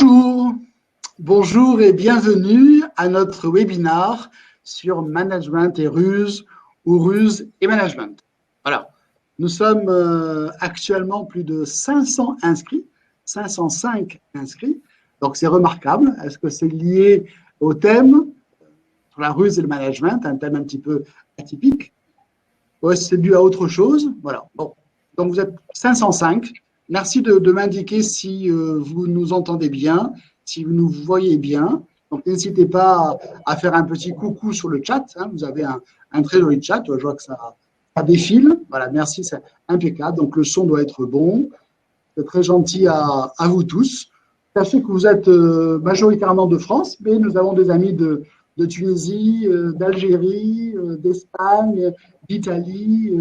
Bonjour, bonjour et bienvenue à notre webinaire sur management et ruse ou ruse et management. Voilà, nous sommes actuellement plus de 500 inscrits, 505 inscrits, donc c'est remarquable. Est-ce que c'est lié au thème sur la ruse et le management, un thème un petit peu atypique? Ouais, c'est dû à autre chose. Voilà, bon, donc vous êtes 505. Merci de m'indiquer si vous nous entendez bien, si vous nous voyez bien. Donc, n'hésitez pas à faire un petit coucou sur le chat. Hein. Vous avez un très joli chat. Je vois que ça défile. Voilà, merci, c'est impeccable. Donc, le son doit être bon. C'est très gentil à vous tous. Sachez que vous êtes majoritairement de France, mais nous avons des amis de Tunisie, d'Algérie, d'Espagne, d'Italie,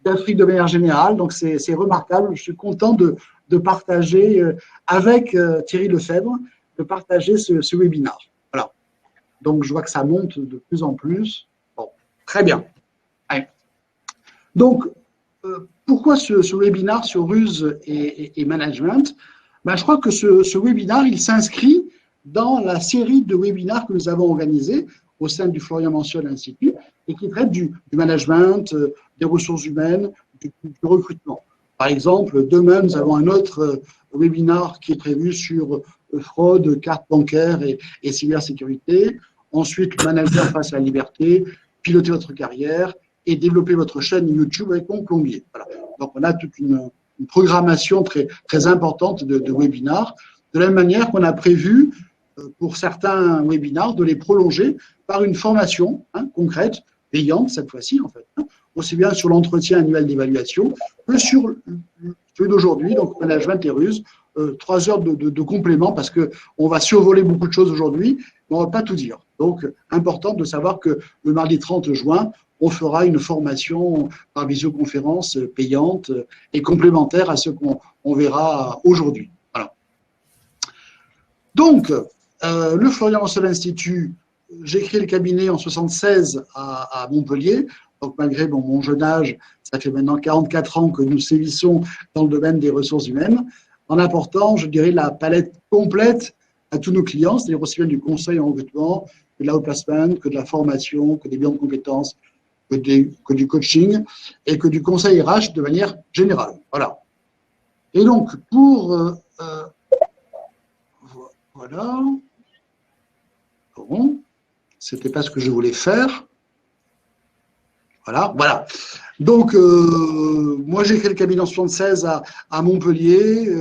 d'Afrique de manière générale. Donc, c'est remarquable. Je suis content de partager avec Thierry Lefebvre, de partager ce webinaire. Voilà. Donc, je vois que ça monte de plus en plus. Bon, très bien. Allez. Donc, pourquoi ce webinaire sur ruse et management? Ben, je crois que ce webinaire, il s'inscrit dans la série de webinaires que nous avons organisés au sein du Florian Mansell Institut et qui traite du management, des ressources humaines, du recrutement. Par exemple, demain, nous avons un autre webinaire qui est prévu sur fraude, carte bancaire et cybersécurité. Ensuite, manager face à la liberté, piloter votre carrière et développer votre chaîne YouTube avec mon plombier. Voilà. Donc, on a toute une programmation très, très importante de webinaires, de la même manière qu'on a prévu pour certains webinaires de les prolonger par une formation concrète, payante cette fois-ci en fait, aussi bien sur l'entretien annuel d'évaluation que sur celui d'aujourd'hui, donc management et ruse, 3 heures de complément parce qu'on va survoler beaucoup de choses aujourd'hui, mais on ne va pas tout dire. Donc, important de savoir que le mardi 30 juin, on fera une formation par visioconférence payante et complémentaire à ce qu'on verra aujourd'hui. Voilà. Donc, le Florian Mansell Institut, j'ai créé le cabinet en 1976 à Montpellier. Donc, malgré mon jeune âge, ça fait maintenant 44 ans que nous sévissons dans le domaine des ressources humaines, en apportant, je dirais, la palette complète à tous nos clients, c'est-à-dire aussi bien du conseil en recrutement, que de l'outplacement, que de la formation, que des bilans de compétences, que du coaching et que du conseil RH de manière générale. Voilà. Et donc, voilà. Bon, c'était pas ce que je voulais faire. Voilà. Donc, moi, j'ai créé le cabinet en 1976 à Montpellier.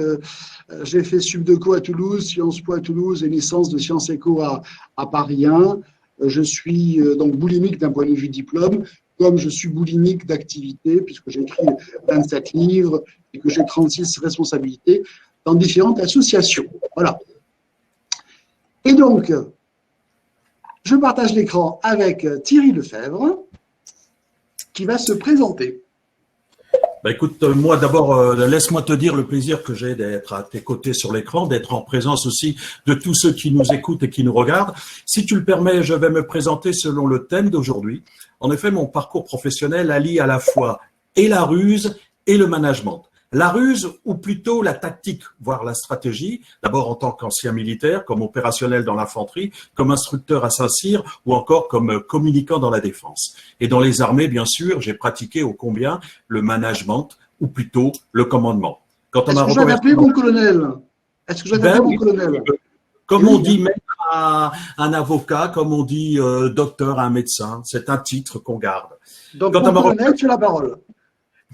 J'ai fait Subdeco à Toulouse, Sciences Po à Toulouse et licence de Sciences Éco à Paris 1. Je suis donc boulimique d'un point de vue diplôme, comme je suis boulimique d'activité, puisque j'ai écrit 27 livres et que j'ai 36 responsabilités dans différentes associations. Voilà. Et donc, je partage l'écran avec Thierry Lefebvre, qui va se présenter. Bah écoute, moi d'abord, laisse-moi te dire le plaisir que j'ai d'être à tes côtés sur l'écran, d'être en présence aussi de tous ceux qui nous écoutent et qui nous regardent. Si tu le permets, je vais me présenter selon le thème d'aujourd'hui. En effet, mon parcours professionnel allie à la fois et la ruse et le management. La ruse, ou plutôt la tactique, voire la stratégie, d'abord en tant qu'ancien militaire, comme opérationnel dans l'infanterie, comme instructeur à Saint-Cyr ou encore comme communicant dans la défense. Et dans les armées, bien sûr, j'ai pratiqué ô combien le management, ou plutôt le commandement. Est-ce que je dois appeler mon colonel? Est-ce que je dois appeler mon colonel? Comme on dit maître à un avocat, comme on dit docteur à un médecin, c'est un titre qu'on garde. Donc, mon colonel, tu as la parole.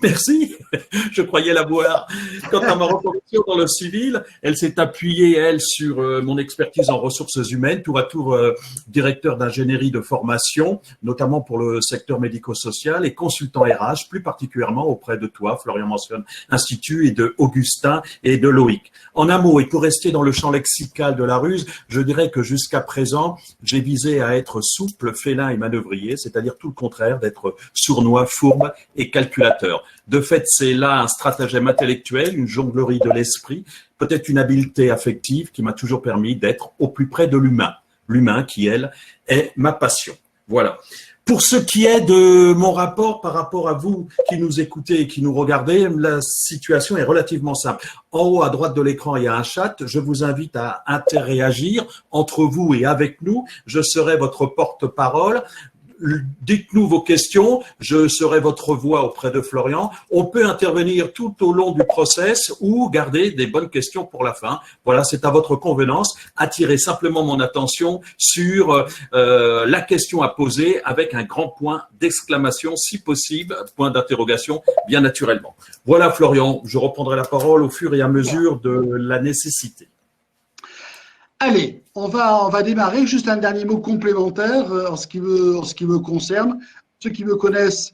Merci, je croyais la voir. Quant à ma reconversion dans le civil, elle s'est appuyée, elle, sur mon expertise en ressources humaines, tour à tour directeur d'ingénierie de formation, notamment pour le secteur médico-social et consultant RH, plus particulièrement auprès de toi, Florian Mansell Institut, et de Augustin et de Loïc. En un mot, et pour rester dans le champ lexical de la ruse, je dirais que jusqu'à présent, j'ai visé à être souple, félin et manœuvrier, c'est-à-dire tout le contraire, d'être sournois, fourbe et calculateur. De fait, c'est là un stratagème intellectuel, une jonglerie de l'esprit, peut-être une habileté affective qui m'a toujours permis d'être au plus près de l'humain. L'humain qui, elle, est ma passion. Voilà. Pour ce qui est de mon rapport par rapport à vous qui nous écoutez et qui nous regardez, la situation est relativement simple. En haut à droite de l'écran, il y a un chat. Je vous invite à interréagir entre vous et avec nous. Je serai votre porte-parole. Dites-nous vos questions, je serai votre voix auprès de Florian. On peut intervenir tout au long du process ou garder des bonnes questions pour la fin. Voilà, c'est à votre convenance. Attirez simplement mon attention sur la question à poser avec un grand point d'exclamation, si possible, point d'interrogation, bien naturellement. Voilà, Florian, je reprendrai la parole au fur et à mesure de la nécessité. Allez, on va démarrer. Juste un dernier mot complémentaire en ce qui me concerne. Ceux qui me connaissent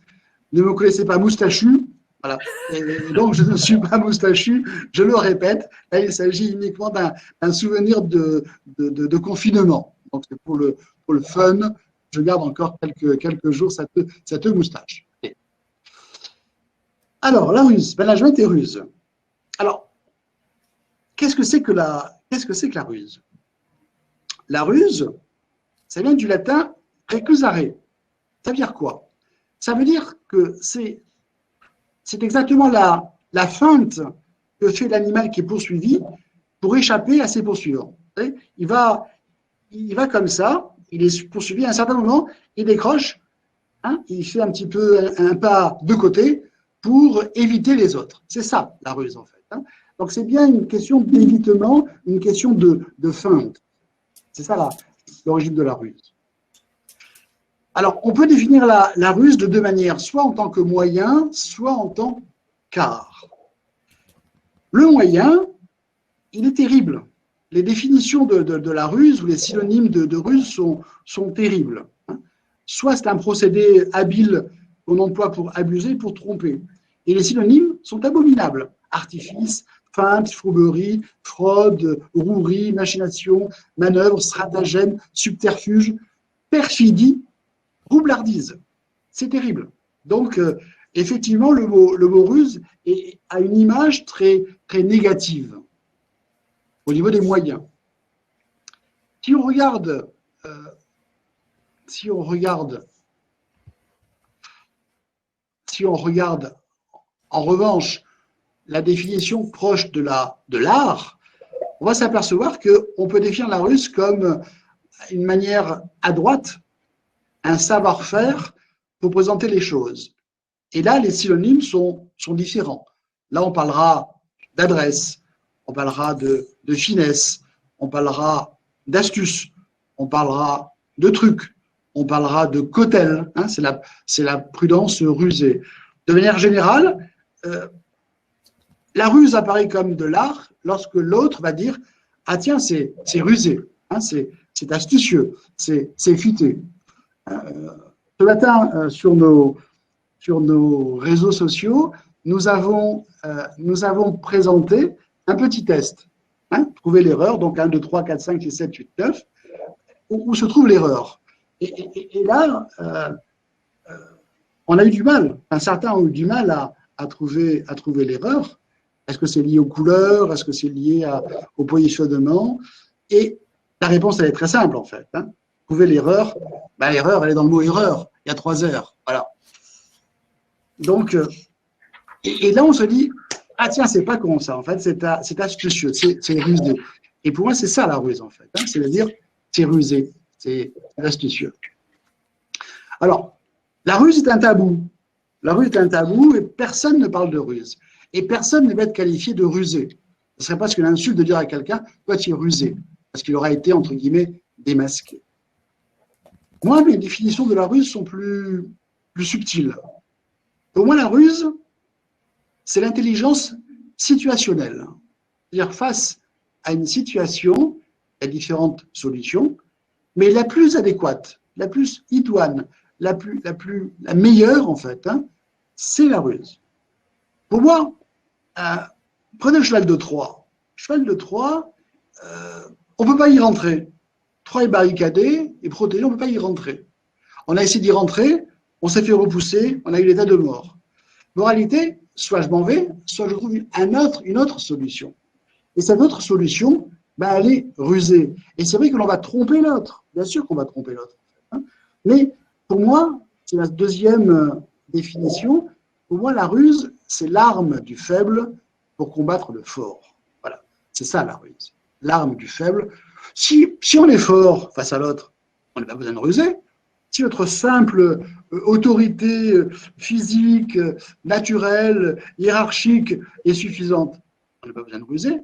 ne me connaissaient pas moustachu. Voilà. Et donc, je ne suis pas moustachu. Je le répète. Là, il s'agit uniquement d'un souvenir de confinement. Donc, c'est pour le fun. Je garde encore quelques jours cette moustache. Alors, la ruse, management et ruse. Alors, qu'est-ce que c'est que la ruse? La ruse, ça vient du latin recusare. Ça veut dire quoi? Ça veut dire que c'est exactement la feinte que fait l'animal qui est poursuivi pour échapper à ses poursuivants. Il va comme ça, il est poursuivi à un certain moment, il décroche, hein, il fait un petit peu un pas de côté pour éviter les autres. C'est ça la ruse en fait. Hein. Donc c'est bien une question d'évitement, une question de feinte. C'est ça l'origine de la ruse. Alors, on peut définir la ruse de deux manières, soit en tant que moyen, soit en tant qu'art. Le moyen, il est terrible. Les définitions de la ruse ou les synonymes de ruse sont terribles. Soit c'est un procédé habile qu'on emploie pour abuser, pour tromper. Et les synonymes sont abominables. Artifice, feinte, fourberie, fraude, rouerie, machination, manœuvre, stratagème, subterfuge, perfidie, roublardise. C'est terrible. Donc, effectivement, le mot ruse a une image très, très négative au niveau des moyens. Si on regarde en revanche la définition proche de l'art, on va s'apercevoir qu'on peut définir la ruse comme une manière adroite, un savoir-faire pour présenter les choses. Et là, les synonymes sont différents. Là, on parlera d'adresse, on parlera de finesse, on parlera d'astuce, on parlera de truc, on parlera de cautèle, hein, c'est la prudence rusée. De manière générale, la ruse apparaît comme de l'art lorsque l'autre va dire « Ah tiens, c'est rusé, hein, c'est astucieux, c'est futé ». Ce matin, sur nos réseaux sociaux, nous avons présenté un petit test. Hein, trouver l'erreur, donc 1, 2, 3, 4, 5, 6, 7, 8, 9, où se trouve l'erreur. Et là, on a eu du mal, certains ont eu du mal à trouver l'erreur. Est-ce que c'est lié aux couleurs? Est-ce que c'est lié au positionnement? Et la réponse, elle est très simple, en fait. Hein. Trouver l'erreur, l'erreur, elle est dans le mot erreur. Il y a 3 heures. Voilà. Donc, et là, on se dit, ah tiens, c'est pas con ça, en fait, c'est astucieux, c'est rusé. Et pour moi, c'est ça la ruse, en fait. Hein. C'est-à-dire, c'est rusé, c'est astucieux. Alors, la ruse est un tabou. La ruse est un tabou et personne ne parle de ruse. Et personne ne va être qualifié de rusé. Ce ne serait pas ce que l'insulte de dire à quelqu'un, toi tu es rusé, parce qu'il aura été, entre guillemets, démasqué. Moi, mes définitions de la ruse sont plus subtiles. Pour moi, la ruse, c'est l'intelligence situationnelle. C'est-à-dire, face à une situation, il y a différentes solutions, mais la plus adéquate, la plus idoine, la meilleure, en fait, hein, c'est la ruse. Pour moi, prenez le cheval de Troie. Cheval de Troie, on ne peut pas y rentrer. Troie est barricadé et protégé, on ne peut pas y rentrer. On a essayé d'y rentrer, on s'est fait repousser, on a eu l'état de mort. Moralité, soit je m'en vais, soit je trouve une autre solution. Et cette autre solution, elle est rusée. Et c'est vrai que l'on va tromper l'autre. Bien sûr qu'on va tromper l'autre. Hein. Mais Pour moi, c'est la deuxième définition. Pour moi, la ruse, c'est l'arme du faible pour combattre le fort. Voilà, c'est ça la ruse. L'arme du faible. Si on est fort face à l'autre, on n'a pas besoin de ruser. Si notre simple autorité physique, naturelle, hiérarchique est suffisante, on n'a pas besoin de ruser.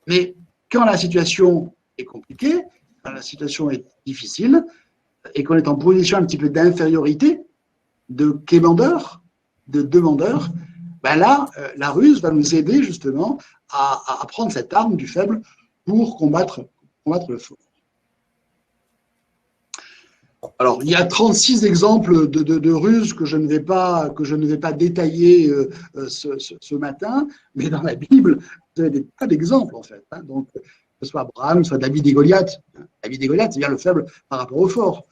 Mais quand la situation est compliquée, quand la situation est difficile, et qu'on est en position un petit peu d'infériorité, de quémandeur, de demandeur, ben là, la ruse va nous aider justement à prendre cette arme du faible pour combattre le fort. Alors, il y a 36 exemples de ruses que je ne vais pas détailler ce matin, mais dans la Bible, vous avez des tas d'exemples en fait. Hein. Donc, que ce soit Abraham, soit David et Goliath. David et Goliath, c'est bien le faible par rapport au fort.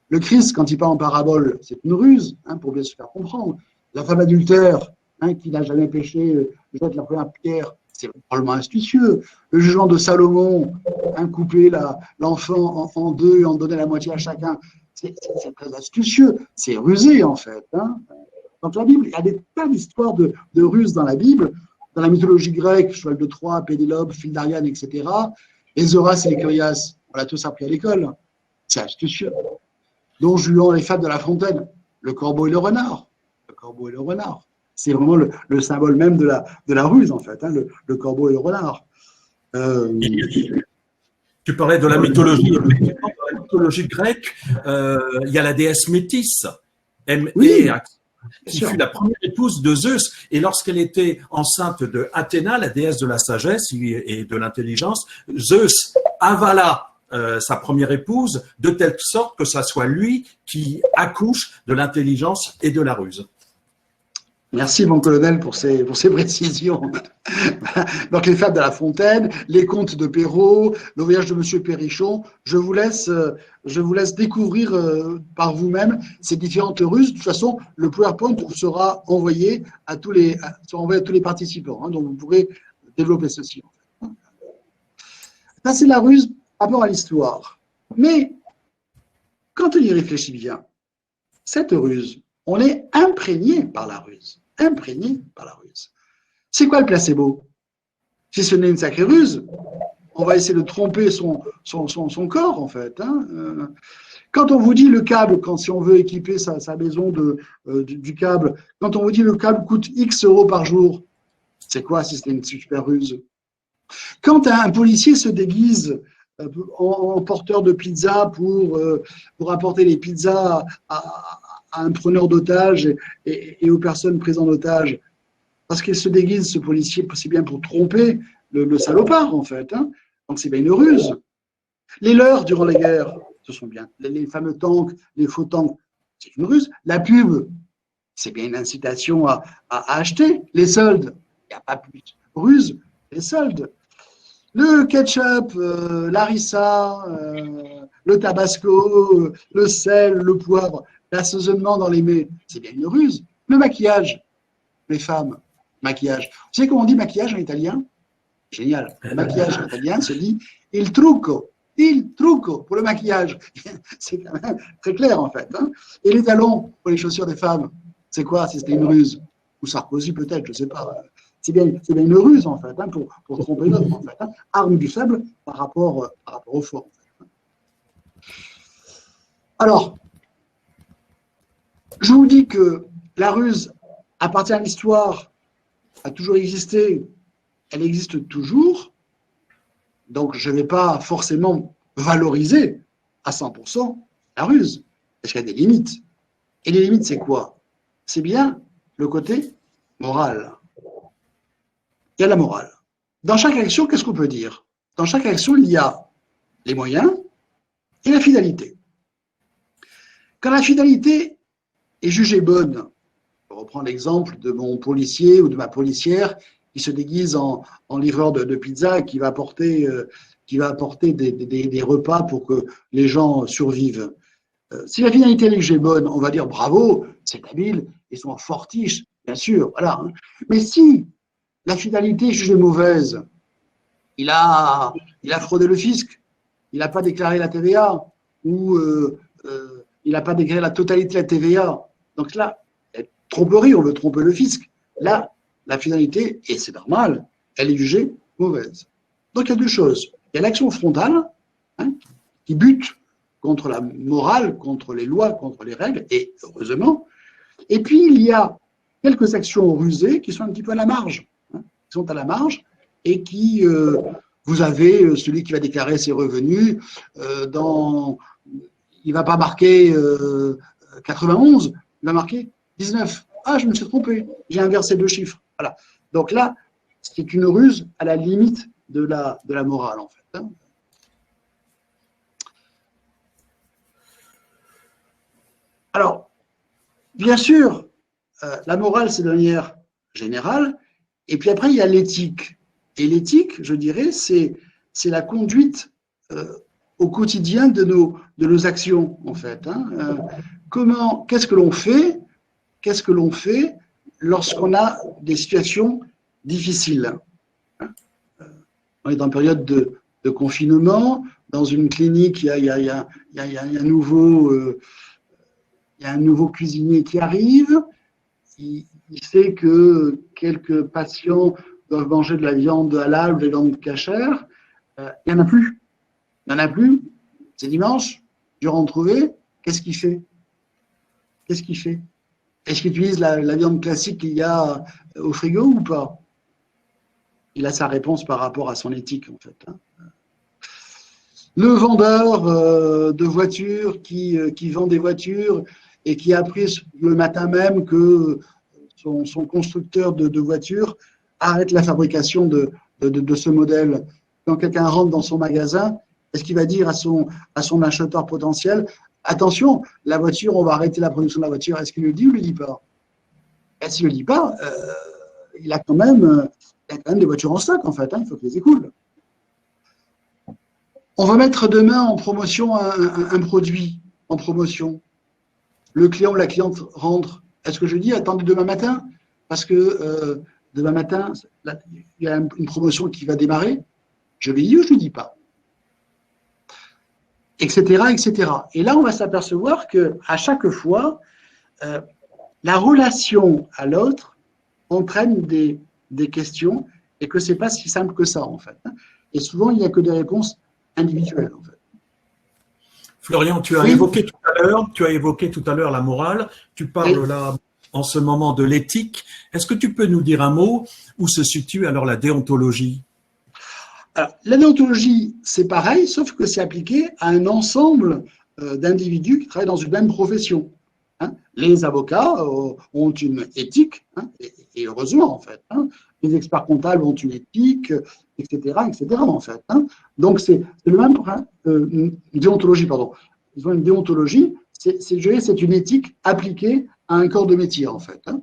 Le Christ, quand il parle en parabole, c'est une ruse, hein, pour bien se faire comprendre. La femme adultère, hein, qui n'a jamais péché, jette la première pierre, c'est probablement astucieux. Le jugement de Salomon, hein, couper l'enfant en deux et en donner la moitié à chacun, c'est très astucieux, c'est rusé en fait. Hein. Dans la Bible, il y a des tas d'histoires de ruses dans la Bible. Dans la mythologie grecque, cheval de Troie, Pénélope, fille d'Ariane, etc. Les Horaces et les Curias, on l'a tous appris à l'école. C'est astucieux. Don Juan, les fables de La Fontaine, le corbeau et le renard. Le corbeau et le renard. C'est vraiment le symbole même de la ruse, en fait, hein, le corbeau et le renard. Tu parlais de la mythologie. Dans la mythologie grecque, il y a la déesse Métis, Oui, qui fut la première épouse de Zeus. Et lorsqu'elle était enceinte de Athéna, la déesse de la sagesse et de l'intelligence, Zeus avala sa première épouse de telle sorte que ça soit lui qui accouche de l'intelligence et de la ruse. Merci, mon colonel, pour ces précisions. Donc, les fables de La Fontaine, les contes de Perrault, le voyage de Monsieur Perrichon, je vous laisse découvrir par vous-même ces différentes ruses. De toute façon, le PowerPoint vous sera envoyé à tous les participants, hein, donc vous pourrez développer ceci. Ça, c'est la ruse par rapport à l'histoire. Mais, quand on y réfléchit bien, cette ruse, on est imprégné par la ruse. Imprégné par la ruse. C'est quoi le placebo? Si ce n'est une sacrée ruse, on va essayer de tromper son corps, en fait. Hein. Quand on vous dit le câble, si on veut équiper sa maison du câble, quand on vous dit le câble coûte X euros par jour, c'est quoi si c'était une super ruse? Quand un policier se déguise en porteur de pizza pour apporter les pizzas à un preneur d'otages et aux personnes prises en otage, parce qu'il se déguise, ce policier, c'est bien pour tromper le salopard, en fait. Hein. Donc, c'est bien une ruse. Les leurres durant les guerres, ce sont bien les fameux tanks, les faux tanks, c'est une ruse. La pub, c'est bien une incitation à acheter. Les soldes, il n'y a pas plus de ruse, les soldes. Le ketchup, l'harissa, le tabasco, le sel, le poivre, l'assaisonnement dans les mets, c'est bien une ruse. Le maquillage, les femmes, maquillage. Vous savez comment on dit maquillage en italien? Génial. Le maquillage en italien se dit il trucco pour le maquillage. C'est quand même très clair en fait. Hein. Et les talons pour les chaussures des femmes, c'est quoi si c'était une ruse? Ou Sarkozy peut-être, je ne sais pas. C'est bien une ruse en fait, hein, pour tromper l'autre en fait. Hein. Arme du faible par rapport au fort. En fait. Alors, je vous dis que la ruse appartient à l'histoire, a toujours existé, elle existe toujours, donc je ne vais pas forcément valoriser à 100% la ruse, parce qu'il y a des limites. Et les limites, c'est quoi? C'est bien le côté moral. Il y a la morale. Dans chaque action, qu'est-ce qu'on peut dire? Dans chaque action, il y a les moyens et la finalité. Quand la finalité est jugée bonne, je reprends l'exemple de mon policier ou de ma policière qui se déguise en livreur de pizza et qui va apporter des repas pour que les gens survivent. Si la finalité est jugée bonne, on va dire bravo, c'est habile, ils sont fortiches, bien sûr, voilà. Mais si la finalité est jugée mauvaise, il a fraudé le fisc, il n'a pas déclaré la TVA, ou il n'a pas déclaré la totalité de la TVA. Donc là, tromperie, on veut tromper le fisc. Là, la finalité, et c'est normal, elle est jugée mauvaise. Donc il y a deux choses. Il y a l'action frontale, hein, qui bute contre la morale, contre les lois, contre les règles, et heureusement. Et puis il y a quelques actions rusées qui sont un petit peu à la marge, hein, qui sont à la marge, et qui, vous avez celui qui va déclarer ses revenus, il ne va pas marquer 91, il va marquer 19. Ah, je me suis trompé, j'ai inversé deux chiffres. Voilà. Donc là, c'est une ruse à la limite de la morale, en fait. Hein. Alors, bien sûr, la morale, c'est de manière générale, et puis après, il y a l'éthique. Et l'éthique, je dirais, c'est la conduite au quotidien de nos actions, en fait. Hein. Qu'est-ce que l'on fait? Qu'est-ce que l'on fait lorsqu'on a des situations difficiles? On est en période de confinement, dans une clinique, il y a un nouveau cuisinier qui arrive, il sait que quelques patients doivent manger de la viande halal ou de la viande cachère, il n'y en a plus. Il n'y en a plus, c'est dimanche, dur à en trouver, qu'est-ce qu'il fait? Qu'est-ce qu'il fait? Est-ce qu'il utilise la viande classique qu'il y a au frigo ou pas? Il a sa réponse par rapport à son éthique, en fait. Hein. Le vendeur de voitures qui vend des voitures et qui a appris le matin même que son constructeur de voitures arrête la fabrication de ce modèle. Quand quelqu'un rentre dans son magasin, est-ce qu'il va dire à son acheteur potentiel, attention, la voiture, on va arrêter la production de la voiture? Est-ce qu'il le dit ou ne le dit pas? Et s'il ne le dit pas, il a quand même des voitures en stock, en fait. Hein, il faut qu'il les écoule. On va mettre demain en promotion un produit en promotion. Le client ou la cliente rentre. Est-ce que je dis attendez demain matin? Parce que demain matin, il y a une promotion qui va démarrer. Je le dis ou je ne le dis pas? Etc., etc. Et là, on va s'apercevoir qu'à chaque fois, la relation à l'autre entraîne des questions et que ce n'est pas si simple que ça, en fait. Et souvent, il n'y a que des réponses individuelles, en fait. Florian, tu as évoqué tout à l'heure la morale. Tu parles là en ce moment de l'éthique. Est-ce que tu peux nous dire un mot où se situe alors la déontologie? Alors, la déontologie, c'est pareil, sauf que c'est appliqué à un ensemble d'individus qui travaillent dans une même profession. Hein. Les avocats ont une éthique, hein, et heureusement en fait. Hein. Les experts comptables ont une éthique, etc., etc. En fait. Hein. Donc c'est le même déontologie, pardon. Ils ont une déontologie, c'est une éthique appliquée à un corps de métier en fait. Hein.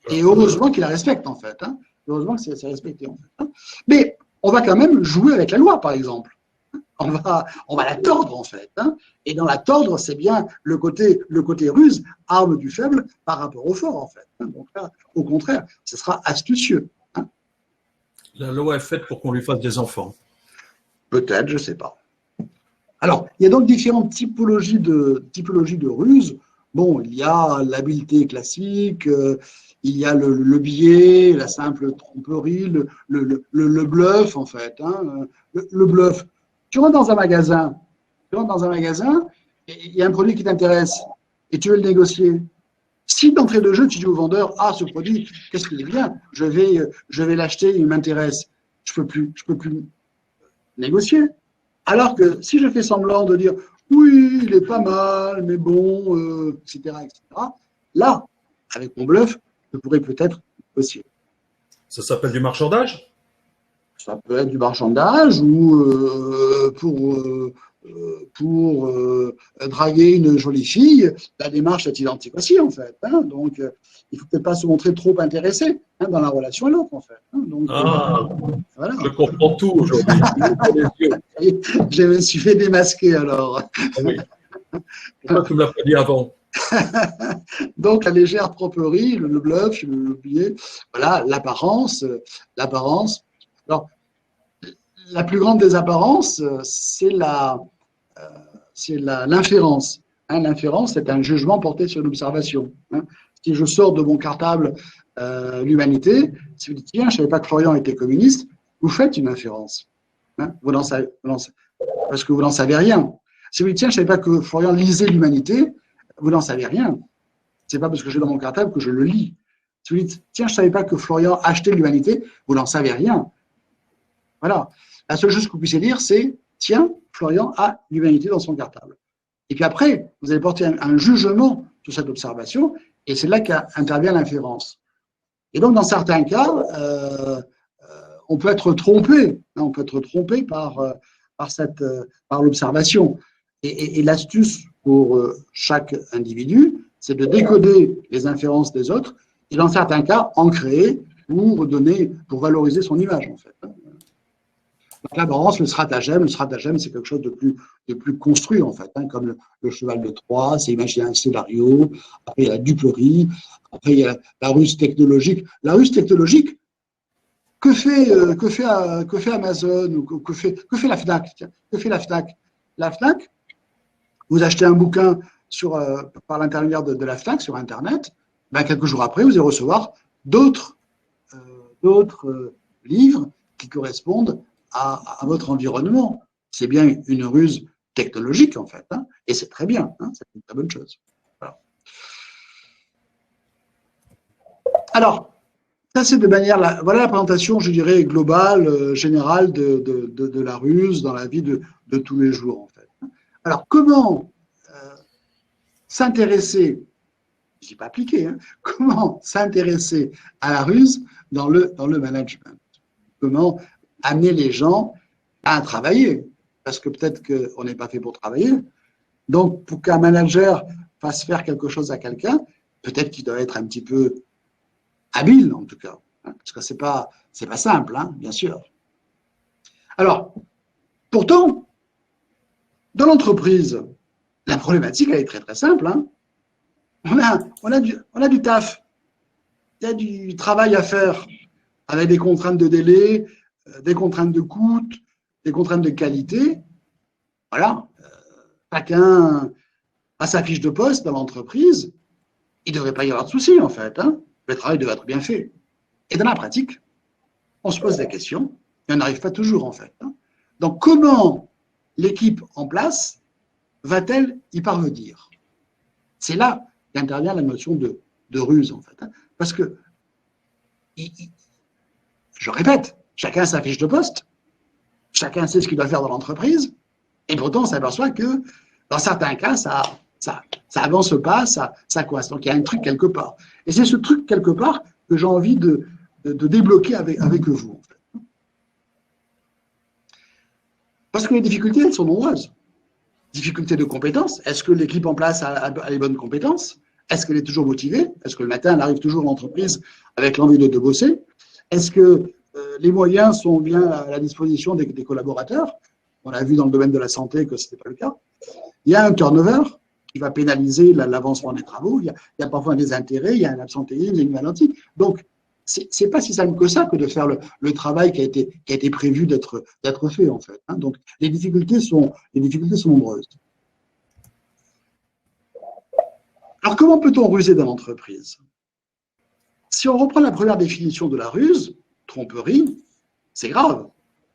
Et heureusement qu'ils la respectent en fait. Hein. Heureusement que c'est respecté en fait. Hein. Mais on va quand même jouer avec la loi, par exemple. On va la tordre, en fait. Hein. Et dans la tordre, c'est bien le côté ruse, arme du faible par rapport au fort, en fait. Hein. Donc là, au contraire, ce sera astucieux. Hein. La loi est faite pour qu'on lui fasse des enfants. Peut-être, je ne sais pas. Alors, il y a donc différentes typologies de ruses. Bon, il y a l'habileté classique, il y a le biais, la simple tromperie, le bluff, en fait. Hein. Le bluff. Tu rentres dans un magasin, et il y a un produit qui t'intéresse, et tu veux le négocier. Si d'entrée de jeu, tu dis au vendeur, ah, ce produit, qu'est-ce qu'il est bien, je vais l'acheter, il m'intéresse. Je peux plus négocier. Alors que si je fais semblant de dire, oui, il est pas mal, mais bon, etc., là, avec mon bluff, je pourrais peut-être négocier. Ça s'appelle du marchandage? Ça peut être du marchandage ou pour draguer une jolie fille, la démarche est identique aussi, en fait. Hein. Donc, il ne faut peut-être pas se montrer trop intéressé hein, dans la relation à l'autre, en fait. Hein. Donc, voilà. Je comprends tout aujourd'hui. Je me suis fait démasquer, alors. Oui. Pourquoi tu ne me l'as pas dit avant? Donc, la légère tromperie, le bluff, le biais, voilà, l'apparence. Alors, la plus grande des apparences, c'est l'inférence. Hein, l'inférence, c'est un jugement porté sur l'observation. Hein. Si je sors de mon cartable l'humanité, si vous dites, tiens, je ne savais pas que Florian était communiste, vous faites une inférence. Hein, parce que vous n'en savez rien. Si vous dites, tiens, je ne savais pas que Florian lisait l'humanité, vous n'en savez rien. Ce n'est pas parce que j'ai dans mon cartable que je le lis. Si vous dites, tiens, je ne savais pas que Florian achetait l'humanité, vous n'en savez rien. Voilà. La seule chose que vous puissiez dire, c'est, tiens, Florian a l'humanité dans son cartable. Et puis après, vous allez porter un jugement sur cette observation, et c'est là qu'intervient l'inférence. Et donc, dans certains cas, on peut être trompé. Hein, on peut être trompé par l'observation. Et l'astuce pour chaque individu, c'est de décoder les inférences des autres, et dans certains cas, en créer pour valoriser son image, en fait. Donc là, le stratagème, c'est quelque chose de plus construit, en fait, hein, comme le cheval de Troie, c'est imaginer un scénario, après il y a la duperie, après il y a la ruse technologique. La ruse technologique, que fait Amazon ou que fait la FNAC, tiens, que fait la FNAC? La FNAC, vous achetez un bouquin par l'intermédiaire de la FNAC sur Internet, ben, quelques jours après, vous allez recevoir d'autres livres qui correspondent à votre environnement. C'est bien une ruse technologique, en fait, hein, et c'est très bien, hein, c'est une très bonne chose. Voilà. Alors, ça c'est voilà la présentation, je dirais, globale, générale de la ruse dans la vie de tous les jours, en fait. Alors, comment s'intéresser, je ne dis pas appliquer, hein, comment s'intéresser à la ruse dans le management? Comment amener les gens à travailler? Parce que peut-être qu'on n'est pas fait pour travailler. Donc, pour qu'un manager fasse faire quelque chose à quelqu'un, peut-être qu'il doit être un petit peu habile, en tout cas. Hein, parce que c'est pas simple, hein, bien sûr. Alors, pourtant, dans l'entreprise, la problématique, elle est très, très simple. Hein. On a du taf. Il y a du travail à faire avec des contraintes de délai, des contraintes de coût, des contraintes de qualité. Voilà. Chacun a sa fiche de poste dans l'entreprise. Il ne devrait pas y avoir de souci, en fait. Hein. Le travail devrait être bien fait. Et dans la pratique, on se pose la question et on n'arrive pas toujours, en fait. Hein. Donc, comment l'équipe en place va-t-elle y parvenir? C'est là qu'intervient la notion de ruse, en fait. Hein. Parce que, je répète, chacun a sa fiche de poste, chacun sait ce qu'il doit faire dans l'entreprise, et pourtant on s'aperçoit que dans certains cas, ça avance pas, ça coince. Donc il y a un truc quelque part. Et c'est ce truc quelque part que j'ai envie de débloquer avec vous. En fait. Parce que les difficultés, elles sont nombreuses. Difficultés de compétences. Est-ce que l'équipe en place a les bonnes compétences? Est-ce qu'elle est toujours motivée? Est-ce que le matin, elle arrive toujours à l'entreprise avec l'envie de bosser? Est-ce que les moyens sont bien à la disposition des collaborateurs? On a vu dans le domaine de la santé que ce n'était pas le cas. Il y a un turnover qui va pénaliser l'avancement des travaux. Il y a parfois des intérêts, il y a un absentéisme, il y a une maladie. Donc, c'est pas si simple que ça que de faire le travail qui a été prévu d'être fait, en fait. Hein. Donc, les difficultés sont nombreuses. Alors, comment peut-on ruser dans l'entreprise? Si on reprend la première définition de la ruse, tromperie, c'est grave.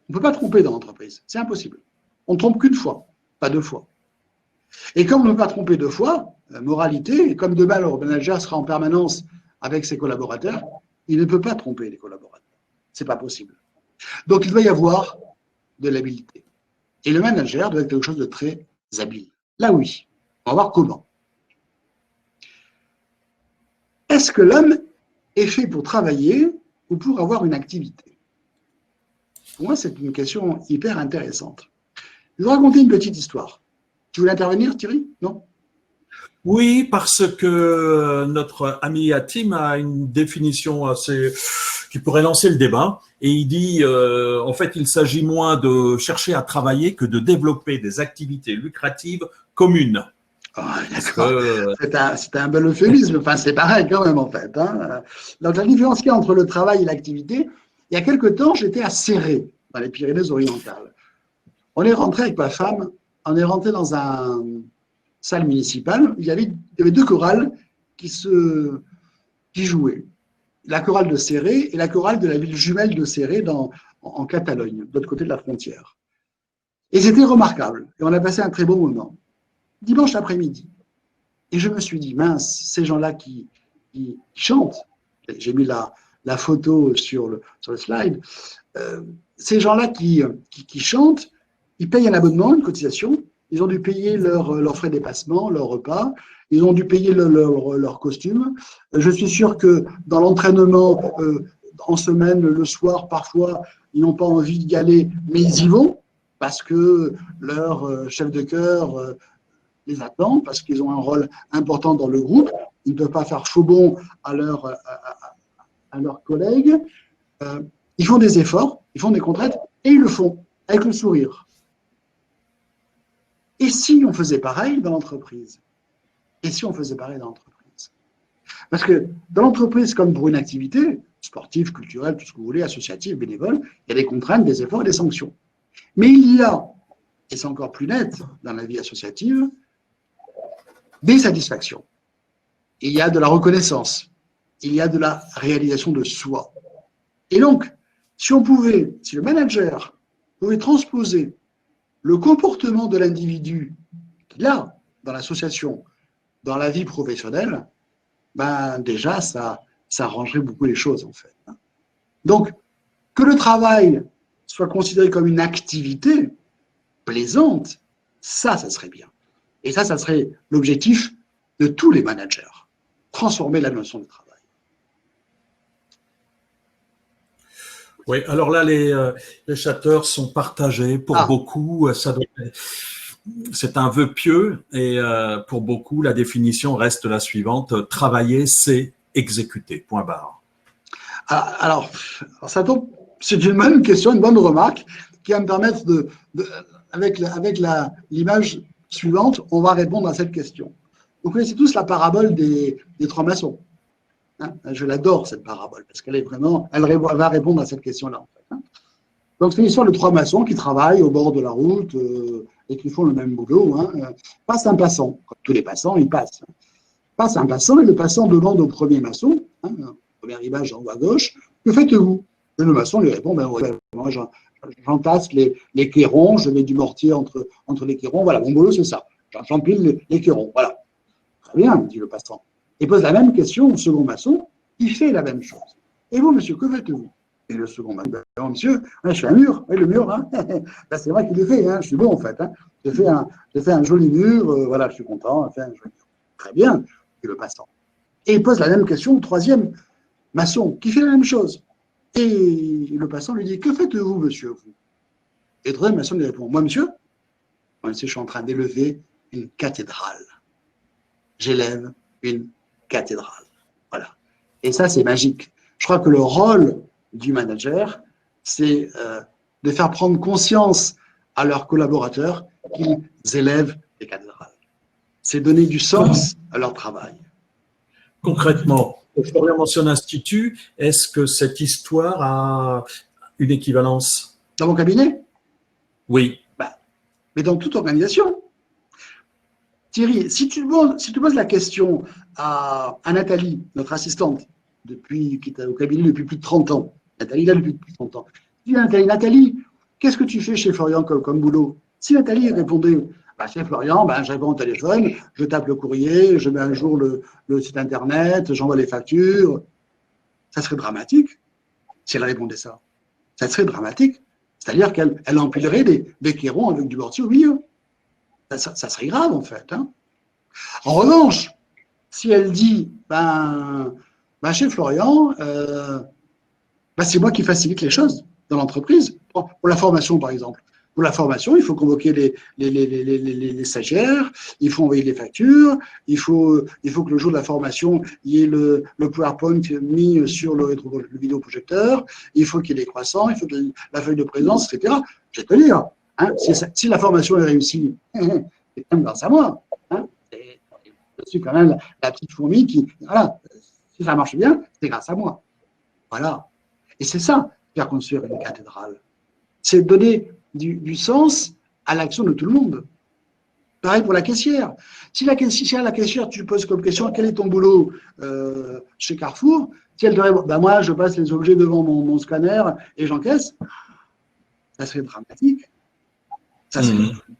On ne peut pas tromper dans l'entreprise, c'est impossible. On ne trompe qu'une fois, pas deux fois. Et comme on ne peut pas tromper deux fois, moralité, et comme demain le manager sera en permanence avec ses collaborateurs, il ne peut pas tromper les collaborateurs. Ce n'est pas possible. Donc il doit y avoir de l'habileté. Et le manager doit être quelque chose de très habile. Là oui, on va voir comment. Est-ce que l'homme est fait pour travailler ou pour avoir une activité? Pour moi, c'est une question hyper intéressante. Je vais vous raconter une petite histoire. Tu voulais intervenir, Thierry? Non? Oui, parce que notre ami Hatim a une définition assez qui pourrait lancer le débat. Et il dit, en fait, il s'agit moins de chercher à travailler que de développer des activités lucratives communes. Oh, d'accord. C'est un bel euphémisme. Enfin, c'est pareil quand même, en fait. Hein. Donc, la différence qu'il y a entre le travail et l'activité, il y a quelque temps, j'étais à Céré, dans les Pyrénées-Orientales. On est rentré avec ma femme, on est rentré dans un salle municipale, il y avait deux chorales qui jouaient. La chorale de Céré et la chorale de la ville jumelle de Céré en Catalogne, de l'autre côté de la frontière. Et c'était remarquable. Et on a passé un très beau moment. Dimanche après-midi. Et je me suis dit, mince, ces gens-là qui chantent, j'ai mis la photo sur le slide, ces gens-là qui chantent, ils payent un abonnement, une cotisation, ils ont dû payer leurs frais de déplacement, leur repas, ils ont dû payer leur costume. Je suis sûr que dans l'entraînement, en semaine, le soir, parfois, ils n'ont pas envie d'y aller, mais ils y vont parce que leur chef de chœur les attend, parce qu'ils ont un rôle important dans le groupe. Ils ne peuvent pas faire faux bond à leurs collègues. Ils font des efforts, ils font des contraintes, et ils le font avec le sourire. Et si on faisait pareil dans l'entreprise? Et si on faisait pareil dans l'entreprise? Parce que dans l'entreprise, comme pour une activité sportive, culturelle, tout ce que vous voulez, associative, bénévole, il y a des contraintes, des efforts et des sanctions. Mais il y a, et c'est encore plus net dans la vie associative, des satisfactions. Il y a de la reconnaissance. Il y a de la réalisation de soi. Et donc, si le manager pouvait transposer le comportement de l'individu qu'il a dans l'association, dans la vie professionnelle, ben déjà, ça arrangerait beaucoup les choses, en fait. Donc, que le travail soit considéré comme une activité plaisante, ça serait bien. Et ça serait l'objectif de tous les managers, transformer la notion de travail. Oui, alors là, les chatteurs sont partagés. Pour beaucoup, c'est un vœu pieux et pour beaucoup, la définition reste la suivante. Travailler, c'est exécuter. Point barre. Alors ça tombe, c'est une bonne question, une bonne remarque qui va me permettre avec l'image suivante, on va répondre à cette question. Vous connaissez tous la parabole des trois maçons. Hein, je l'adore, cette parabole, parce qu'elle va répondre à cette question-là. En fait, hein. Donc, c'est l'histoire de trois maçons qui travaillent au bord de la route et qui font le même boulot. Hein. Passe un passant. Comme tous les passants, ils passent. Passe un passant et le passant demande au premier maçon, hein, première image en haut à gauche, que faites-vous? Et le maçon lui répond, moi, j'entasse les cairons, je mets du mortier entre les cairons. Voilà, mon boulot, c'est ça. J'empile les cairons. Voilà. Très bien, dit le passant. Il pose la même question au second maçon, qui fait la même chose. Et vous, monsieur, que faites-vous? Et le second maçon, monsieur, je fais un mur. Oui, le mur, hein. Là, c'est moi qui l'ai fait, hein. Je suis bon, en fait. Hein. J'ai fait un joli mur, voilà, je suis content, j'ai fait un joli mur. Très bien, dit le passant. Et il pose la même question au troisième maçon, qui fait la même chose. Et le passant lui dit, que faites-vous, monsieur, vous? Et le troisième maçon lui répond, moi, monsieur, je suis en train d'élever une cathédrale. J'élève une cathédrale. Voilà. Et ça, c'est magique. Je crois que le rôle du manager, c'est de faire prendre conscience à leurs collaborateurs qu'ils élèvent des cathédrales. C'est donner du sens à leur travail. Concrètement, Florian mentionne institut. Est-ce que cette histoire a une équivalence? Dans mon cabinet? Oui. Mais dans toute organisation. Thierry, si tu poses la question à Nathalie, notre assistante, qui est au cabinet depuis plus de 30 ans, Nathalie là depuis plus de 30 ans, dis à Nathalie, qu'est-ce que tu fais chez Florian comme boulot? Si Nathalie répondait, chez Florian, je réponds au téléphone, je tape le courrier, je mets à jour le site internet, j'envoie les factures, ça serait dramatique si elle répondait ça. Ça serait dramatique. C'est-à-dire qu'elle empilerait des cairons avec du mortier au milieu. Ça serait grave, en fait. Hein. En revanche, si elle dit, chez Florian, c'est moi qui facilite les choses dans l'entreprise. Pour la formation, par exemple. Pour la formation, il faut convoquer les stagiaires, il faut envoyer les factures, il faut que le jour de la formation, il y ait le PowerPoint mis sur le vidéoprojecteur, il faut qu'il y ait des croissants, il faut qu'il y ait la feuille de présence, etc. Je vais te dire, hein, si la formation est réussie, c'est quand même grâce à moi. Hein, je suis quand même la petite fourmi qui, voilà, si ça marche bien, c'est grâce à moi. Voilà. Et c'est ça, faire construire une cathédrale. C'est donner du sens à l'action de tout le monde. Pareil pour la caissière. Si la caissière, tu lui poses comme question, quel est ton boulot chez Carrefour? Si elle te répond, bah moi, je passe les objets devant mon scanner et j'encaisse, ça serait dramatique.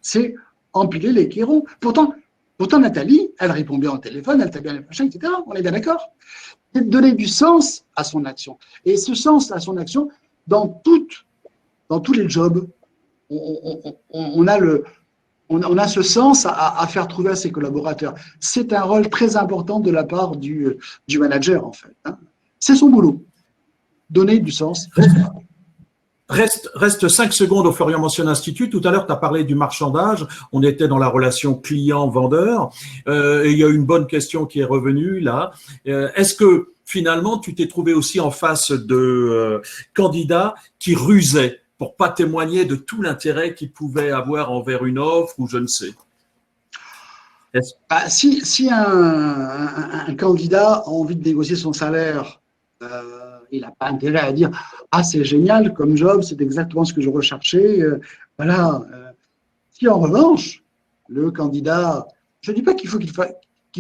C'est empiler les kéros. Pourtant, Nathalie, elle répond bien au téléphone, elle tape bien les machins, etc. On est bien d'accord. C'est de donner du sens à son action. Et ce sens à son action, dans tous les jobs, on a ce sens à faire trouver à ses collaborateurs. C'est un rôle très important de la part du manager, en fait. Hein. C'est son boulot. Donner du sens. Reste 5 secondes au Florian Mention Institute. Tout à l'heure, tu as parlé du marchandage. On était dans la relation client-vendeur. Et il y a une bonne question qui est revenue là. Est-ce que finalement, tu t'es trouvé aussi en face de candidats qui rusaient pour pas témoigner de tout l'intérêt qu'ils pouvaient avoir envers une offre ou je ne sais? Si un candidat a envie de négocier son salaire, il n'a pas intérêt à dire « Ah, c'est génial comme job, c'est exactement ce que je recherchais. » Voilà. Si en revanche, le candidat… Je ne dis pas qu'il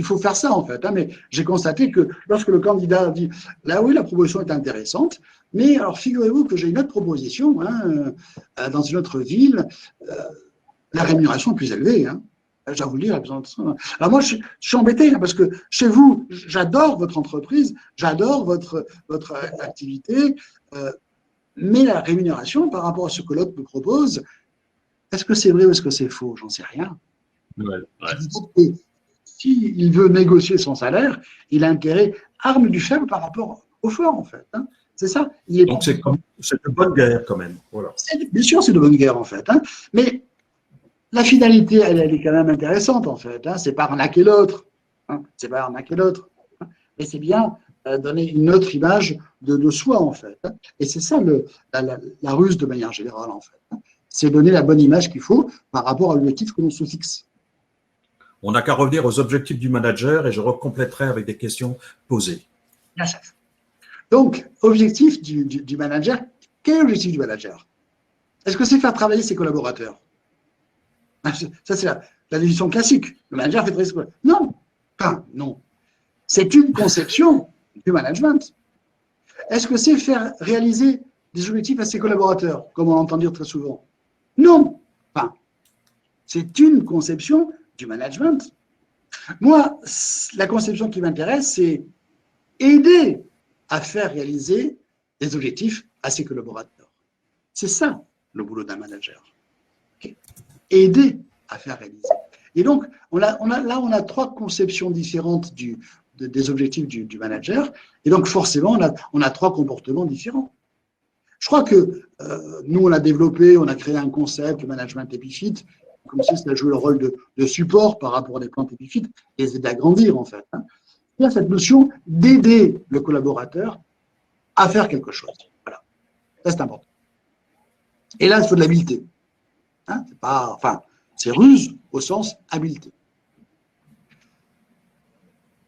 faut faire ça, en fait, hein, mais j'ai constaté que lorsque le candidat dit « Là, oui, la proposition est intéressante, mais alors figurez-vous que j'ai une autre proposition dans une autre ville, la rémunération est plus élevée. Hein. » J'avoue le dire. Alors moi, je suis embêté parce que chez vous, j'adore votre entreprise, j'adore votre activité, mais la rémunération par rapport à ce que l'autre me propose, est-ce que c'est vrai ou est-ce que c'est faux? J'en sais rien. Ouais. S'il veut négocier son salaire, il a intérêt arme du faible par rapport au fort, en fait. Hein. C'est ça. Donc c'est de bonne guerre quand même. Voilà. Bien sûr, c'est de bonne guerre, en fait. Hein. Mais la finalité, elle est quand même intéressante, en fait. Hein. C'est pas arnaquer l'autre. Hein. C'est pas arnaquer l'autre. Hein. Mais c'est bien donner une autre image de soi, en fait. Hein. Et c'est ça la ruse de manière générale, en fait. Hein. C'est donner la bonne image qu'il faut par rapport à l'objectif que l'on se fixe. On n'a qu'à revenir aux objectifs du manager et je recompléterai avec des questions posées. Bien. Donc, objectif du manager. Quel est l'objectif du manager? Est-ce que c'est faire travailler ses collaborateurs? Ça, c'est la définition classique. Le manager fait travailler ses collaborateurs. Non. Enfin, non. C'est une conception du management. Est-ce que c'est faire réaliser des objectifs à ses collaborateurs, comme on entend dire très souvent? Non. Enfin, c'est une conception du management. Moi, la conception qui m'intéresse, c'est aider à faire réaliser des objectifs à ses collaborateurs. C'est ça, le boulot d'un manager. Okay. Aider à faire réaliser. Et donc, on a trois conceptions différentes des objectifs du manager. Et donc, forcément, on a trois comportements différents. Je crois que nous, on a créé un concept, le management épiphyte, comme si ça jouait le rôle de support par rapport à des plantes épiphytes et les aider à grandir, en fait. Hein. Il y a cette notion d'aider le collaborateur à faire quelque chose. Voilà. Ça, c'est important. Et là, il faut de l'habileté. Hein, c'est ruse au sens habileté.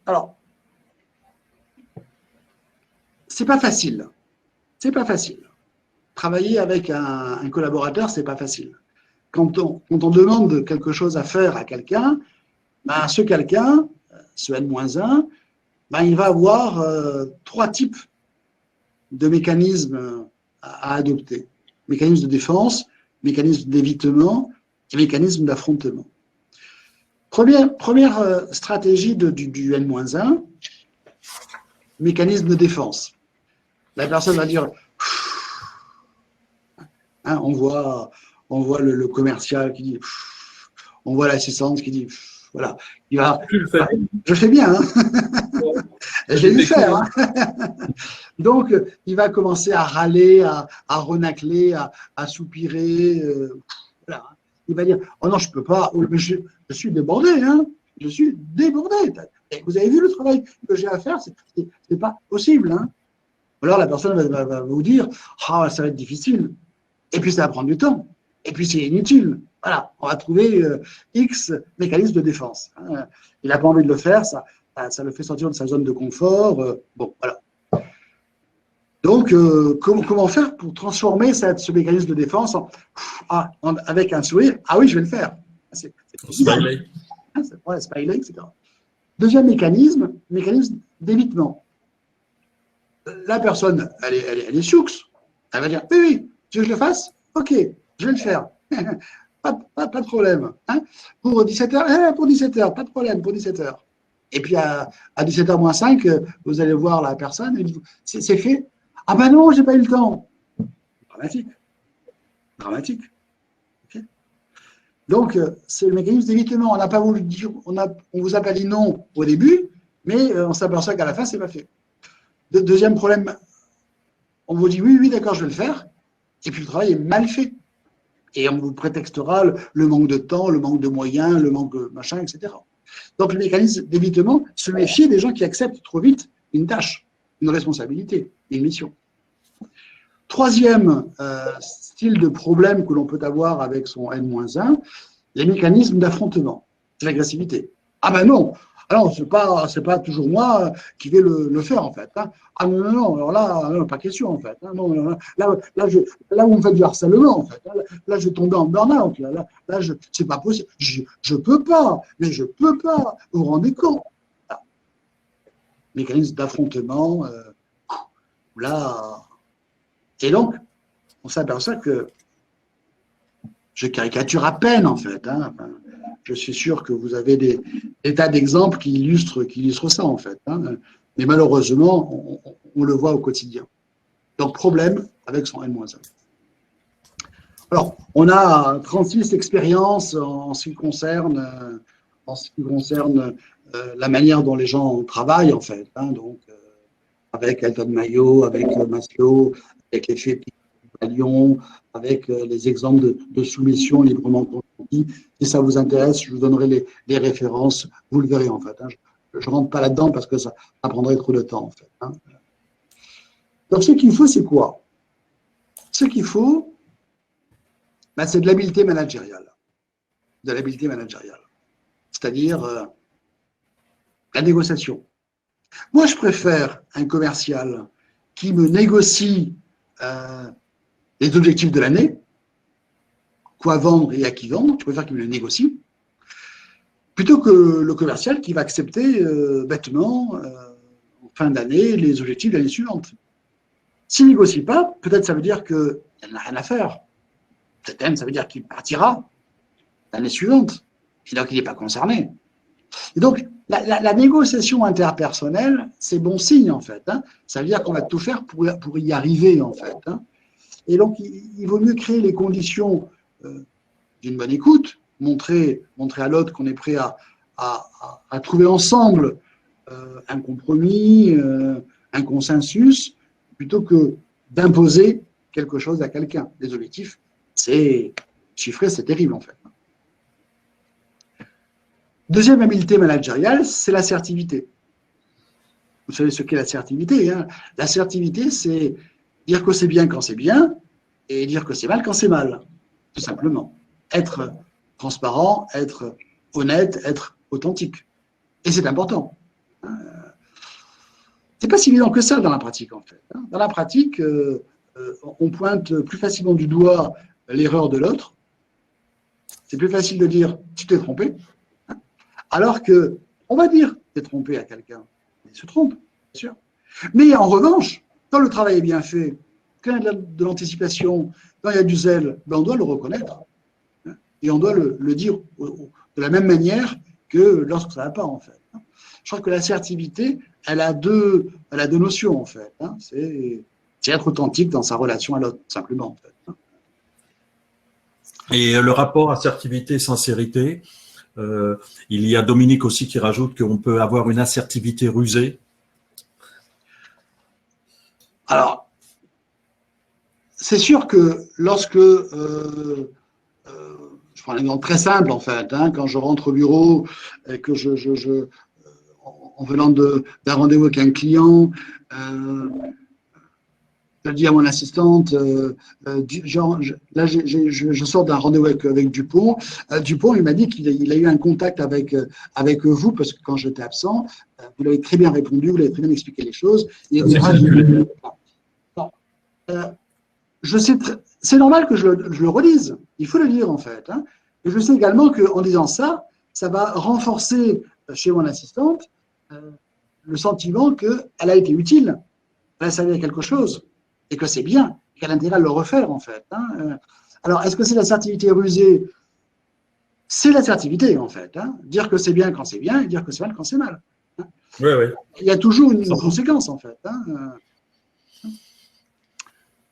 Alors, c'est pas facile. C'est pas facile. Travailler avec un collaborateur, c'est pas facile. Quand on demande quelque chose à faire à quelqu'un, ben, ce quelqu'un, ce N-1, ben, il va avoir trois types de mécanismes à adopter. Mécanisme de défense, mécanisme d'évitement et mécanisme d'affrontement. Première stratégie du N-1, mécanisme de défense. La personne va dire, hein, on voit le commercial qui dit, on voit l'assistante qui dit, voilà, il va. Je fais bien, hein. Je l'ai vu faire. Hein. Donc, il va commencer à râler, à renacler, à soupirer. Voilà. Il va dire, oh non, je peux pas. Je suis débordé, hein. Je suis débordé. Et vous avez vu le travail que j'ai à faire, c'est pas possible, hein. Alors la personne va vous dire, ah, ça va être difficile. Et puis ça va prendre du temps. Et puis c'est inutile. Voilà, on va trouver X mécanismes de défense. Hein. Il n'a pas envie de le faire, ça le fait sortir de sa zone de confort. Bon, voilà. Donc, comment faire pour transformer ce mécanisme de défense avec un sourire? Ah oui, je vais le faire. C'est Smiley. Ouais, smiley, etc. Deuxième mécanisme d'évitement. La personne, elle est sioux. Elle va dire, oui, oui, tu veux que je le fasse? Ok, je vais le faire. Pas de problème. Hein, pour 17h, pour 17h, pas de problème, pour 17h. Et puis à 17h moins 5, vous allez voir la personne, c'est fait. Ah ben non, j'ai pas eu le temps. Dramatique. Dramatique. Okay. Donc, c'est le mécanisme d'évitement. On n'a pas voulu dire, on vous a pas dit non au début, mais on s'aperçoit qu'à la fin, c'est pas fait. Deuxième problème, on vous dit oui, oui, d'accord, je vais le faire, et puis le travail est mal fait. Et on vous prétextera le manque de temps, le manque de moyens, le manque de machin, etc. Donc, le mécanisme d'évitement, se méfier des gens qui acceptent trop vite une tâche, une responsabilité, une mission. Troisième style de problème que l'on peut avoir avec son N-1, les mécanismes d'affrontement, c'est l'agressivité. Ah ben non, alors c'est pas toujours moi qui vais le faire en fait. Hein. Ah non, non, non, alors là, non, pas question en fait. Hein. Non, là, vous me faites du harcèlement en fait. Hein. Là, je vais tomber en burn-out. Là, c'est pas possible. Je peux pas, mais je peux pas. Vous vous rendez compte? Là. Mécanisme d'affrontement, là. Et donc, on s'aperçoit que je caricature à peine, en fait. Hein. Enfin, je suis sûr que vous avez des tas d'exemples qui illustrent ça, en fait. Hein. Mais malheureusement, on le voit au quotidien. Donc, problème avec son N-1. Alors, on a 36 expériences en ce qui concerne la manière dont les gens travaillent, en fait. Hein. Donc, avec Elton Mayo, avec Maslow, avec l'effet Pygmalion, avec les exemples de soumission librement consentie. Si ça vous intéresse, je vous donnerai les références, vous le verrez en fait. Hein. Je ne rentre pas là-dedans parce que ça prendrait trop de temps en fait. Hein. Donc ce qu'il faut, c'est quoi? Ce qu'il faut, ben, c'est de l'habileté managériale. De l'habileté managériale. C'est-à-dire la négociation. Moi, je préfère un commercial qui me négocie les objectifs de l'année, quoi vendre et à qui vendre, je préfère qu'il me le négocie, plutôt que le commercial qui va accepter bêtement, en fin d'année, les objectifs de l'année suivante. S'il ne négocie pas, peut-être ça veut dire qu'il n'a rien à faire. Peut-être même ça veut dire qu'il partira l'année suivante, et donc il n'est pas concerné. Et donc, la négociation interpersonnelle, c'est bon signe, en fait. Hein. Ça veut dire qu'on va tout faire pour y arriver, en fait. Hein. Et donc, il vaut mieux créer les conditions d'une bonne écoute, montrer à l'autre qu'on est prêt à trouver ensemble un compromis, un consensus, plutôt que d'imposer quelque chose à quelqu'un. Les objectifs, c'est chiffré, c'est terrible, en fait. Deuxième habileté managériale, c'est l'assertivité. Vous savez ce qu'est l'assertivité. Hein. L'assertivité, c'est dire que c'est bien quand c'est bien et dire que c'est mal quand c'est mal, tout simplement. Être transparent, être honnête, être authentique. Et c'est important. C'est pas si évident que ça dans la pratique, en fait. Dans la pratique, on pointe plus facilement du doigt l'erreur de l'autre. C'est plus facile de dire « tu t'es trompé », alors que on va dire « t'es trompé » à quelqu'un. Il se trompe, bien sûr. Mais en revanche, quand le travail est bien fait, quand il y a de l'anticipation, quand il y a du zèle, ben on doit le reconnaître. Et on doit le dire de la même manière que lorsque ça ne va pas, en fait. Je crois que l'assertivité, elle a deux notions, en fait. C'est être authentique dans sa relation à l'autre, simplement, en fait. Et le rapport assertivité-sincérité, il y a Dominique aussi qui rajoute qu'on peut avoir une assertivité rusée. Alors, c'est sûr que lorsque, je prends un exemple très simple en fait, hein, quand je rentre au bureau et que en venant d'un rendez-vous avec un client, je dis à mon assistante, là je sors d'un rendez-vous avec Dupont. Dupont, il m'a dit qu'il a eu un contact avec vous parce que quand j'étais absent, vous l'avez très bien répondu, vous l'avez très bien expliqué les choses. Et c'est normal que je le relise. Il faut le lire en fait. Hein, Et je sais également qu'en disant ça, ça va renforcer chez mon assistante le sentiment qu'elle a été utile, elle a servi à quelque chose, et que c'est bien, qu'elle a intérêt à le refaire, en fait. Alors, est-ce que c'est l'assertivité rusée? C'est l'assertivité, en fait. Dire que c'est bien quand c'est bien et dire que c'est mal quand c'est mal. Oui, oui. Il y a toujours une conséquence, en fait.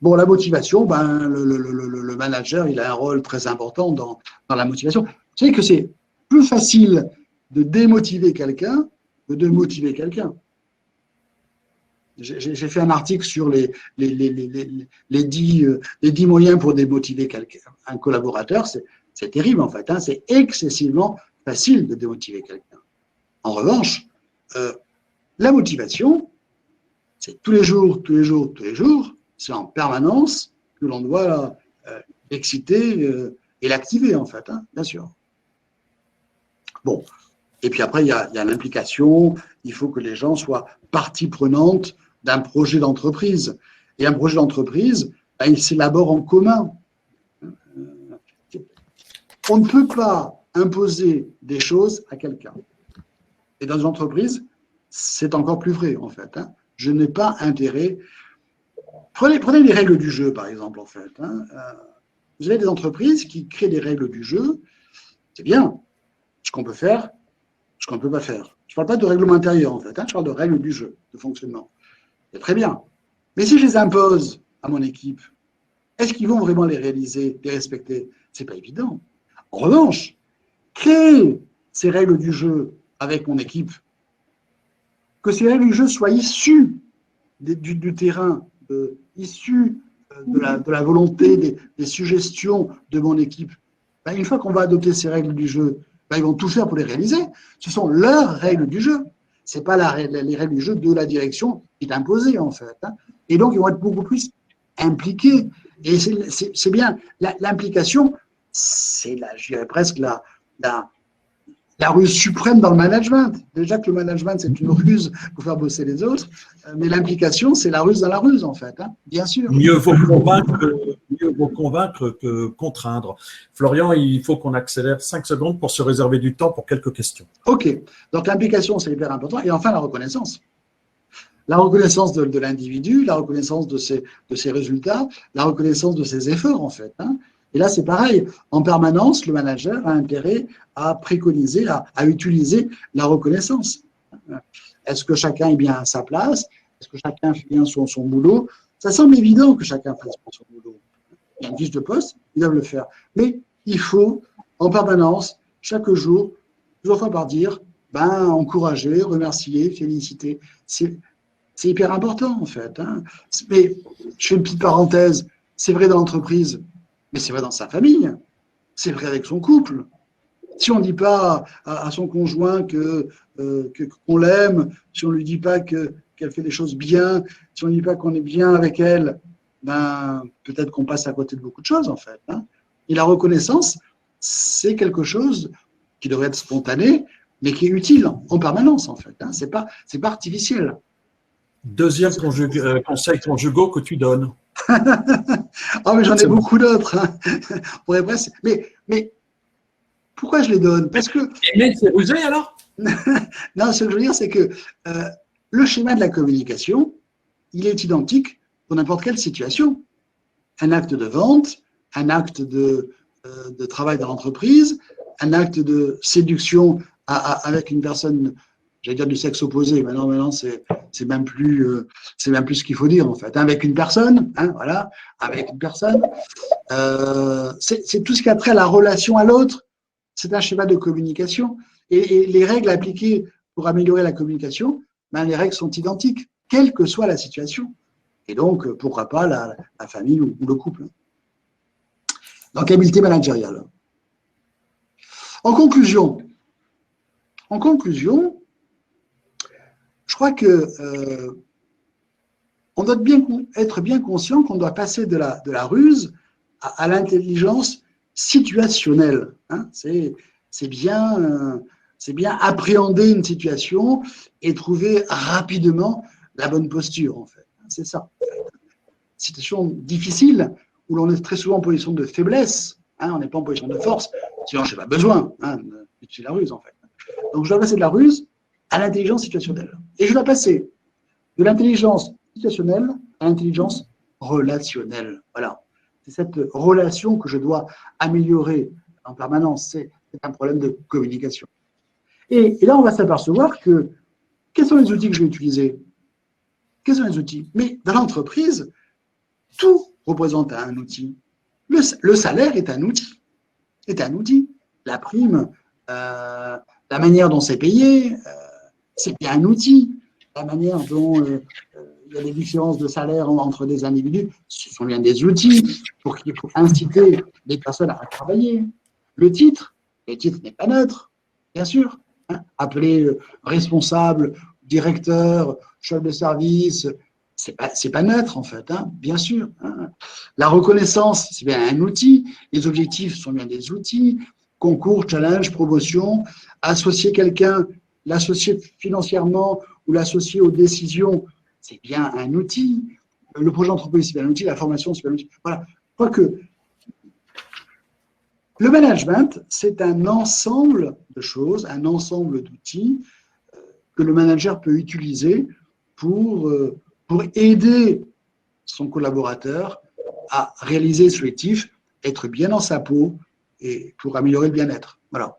Bon, la motivation, ben, le manager, il a un rôle très important dans la motivation. Vous savez que c'est plus facile de démotiver quelqu'un que de motiver quelqu'un. J'ai fait un article sur les 10 moyens pour démotiver un collaborateur. C'est terrible, en fait. C'est excessivement facile de démotiver quelqu'un. En revanche, la motivation, c'est tous les jours, tous les jours, tous les jours. C'est en permanence que l'on doit l'exciter et l'activer, en fait, bien sûr. Bon. Et puis après, il y a l'implication. Il faut que les gens soient partie prenante d'un projet d'entreprise. Et un projet d'entreprise, il s'élabore en commun. On ne peut pas imposer des choses à quelqu'un. Et dans une entreprise, c'est encore plus vrai, en fait. Je n'ai pas intérêt. Prenez les règles du jeu, par exemple, en fait. Vous avez des entreprises qui créent des règles du jeu. C'est bien ce qu'on peut faire, ce qu'on ne peut pas faire. Je ne parle pas de règlement intérieur, en fait. Je parle de règles du jeu, de fonctionnement. C'est très bien. Mais si je les impose à mon équipe, est-ce qu'ils vont vraiment les réaliser, les respecter? Ce n'est pas évident. En revanche, créer ces règles du jeu avec mon équipe, que ces règles du jeu soient issues du terrain, issues de la volonté, des suggestions de mon équipe, une fois qu'on va adopter ces règles du jeu, ils vont tout faire pour les réaliser. Ce sont leurs règles du jeu. Ce n'est pas les règles du jeu de la direction qui est imposée, en fait. Et donc, ils vont être beaucoup plus impliqués. Et c'est bien. L'implication, c'est, je dirais presque la ruse suprême dans le management. Déjà que le management, c'est une ruse pour faire bosser les autres, mais l'implication, c'est la ruse dans la ruse, en fait, bien sûr. Mieux vaut convaincre que contraindre. Florian, il faut qu'on accélère 5 secondes pour se réserver du temps pour quelques questions. OK. Donc, l'implication, c'est hyper important. Et enfin, la reconnaissance. La reconnaissance de l'individu, la reconnaissance de ses résultats, la reconnaissance de ses efforts, en fait. Et là, c'est pareil. En permanence, le manager a intérêt à préconiser, à utiliser la reconnaissance. Est-ce que chacun est bien à sa place? Est-ce que chacun fait bien son boulot? Ça semble évident que chacun fasse bien son boulot. Il y a une fiche de poste, ils doivent le faire. Mais il faut, en permanence, chaque jour, plusieurs fois par dire, encourager, remercier, féliciter. C'est hyper important, en fait. Mais je fais une petite parenthèse. C'est vrai dans l'entreprise, mais c'est vrai dans sa famille. C'est vrai avec son couple. Si on ne dit pas à son conjoint qu'on l'aime, si on ne lui dit pas qu'elle fait des choses bien, si on ne dit pas qu'on est bien avec elle, peut-être qu'on passe à côté de beaucoup de choses, en fait. Et la reconnaissance, c'est quelque chose qui devrait être spontané, mais qui est utile en permanence, en fait. C'est pas artificiel. Deuxième conseil conjugaux que tu donnes. Mais j'en ai beaucoup d'autres. Mais pourquoi je les donne? Parce que. Mais c'est rusé alors? Non, ce que je veux dire, c'est que le schéma de la communication, il est identique pour n'importe quelle situation. Un acte de vente, un acte de travail dans l'entreprise, un acte de séduction avec une personne, j'allais dire du sexe opposé, maintenant c'est même plus ce qu'il faut dire, en fait. Avec une personne, voilà, avec une personne, c'est tout ce qui a trait à la relation à l'autre. C'est un schéma de communication. Et les règles appliquées pour améliorer la communication, les règles sont identiques, quelle que soit la situation. Et donc, pourquoi pas la famille ou le couple. Donc, habileté managériale. En conclusion, je crois que on doit être bien conscient qu'on doit passer de la ruse à l'intelligence situationnelle. C'est bien appréhender une situation et trouver rapidement la bonne posture, en fait. C'est ça. Situation difficile où l'on est très souvent en position de faiblesse, Hein, on n'est pas en position de force, sinon je n'ai pas besoin d'utiliser la ruse en fait. Donc je dois passer de la ruse à l'intelligence situationnelle. Et je dois passer de l'intelligence situationnelle à l'intelligence relationnelle. Voilà. C'est cette relation que je dois améliorer en permanence. C'est un problème de communication. Et là, on va s'apercevoir que quels sont les outils que je vais utiliser? Quels sont les outils? Mais dans l'entreprise, tout représente un outil. Le salaire est un outil. La prime, la manière dont c'est payé, c'est bien un outil. La manière dont il y a des différences de salaire entre des individus, ce sont bien des outils pour inciter les personnes à travailler. Le titre n'est pas neutre, bien sûr. Hein. Appelé responsable, directeur, chef de service, c'est pas neutre en fait, hein, bien sûr. Hein. La reconnaissance, c'est bien un outil. Les objectifs sont bien des outils. Concours, challenge, promotion. Associer quelqu'un, l'associer financièrement ou l'associer aux décisions, c'est bien un outil. Le projet d'entreprise, c'est bien un outil. La formation, c'est bien un outil. Voilà. Je crois que le management, c'est un ensemble de choses, un ensemble d'outils que le manager peut utiliser pour aider son collaborateur à réaliser ses objectifs, être bien dans sa peau et pour améliorer le bien-être. Voilà.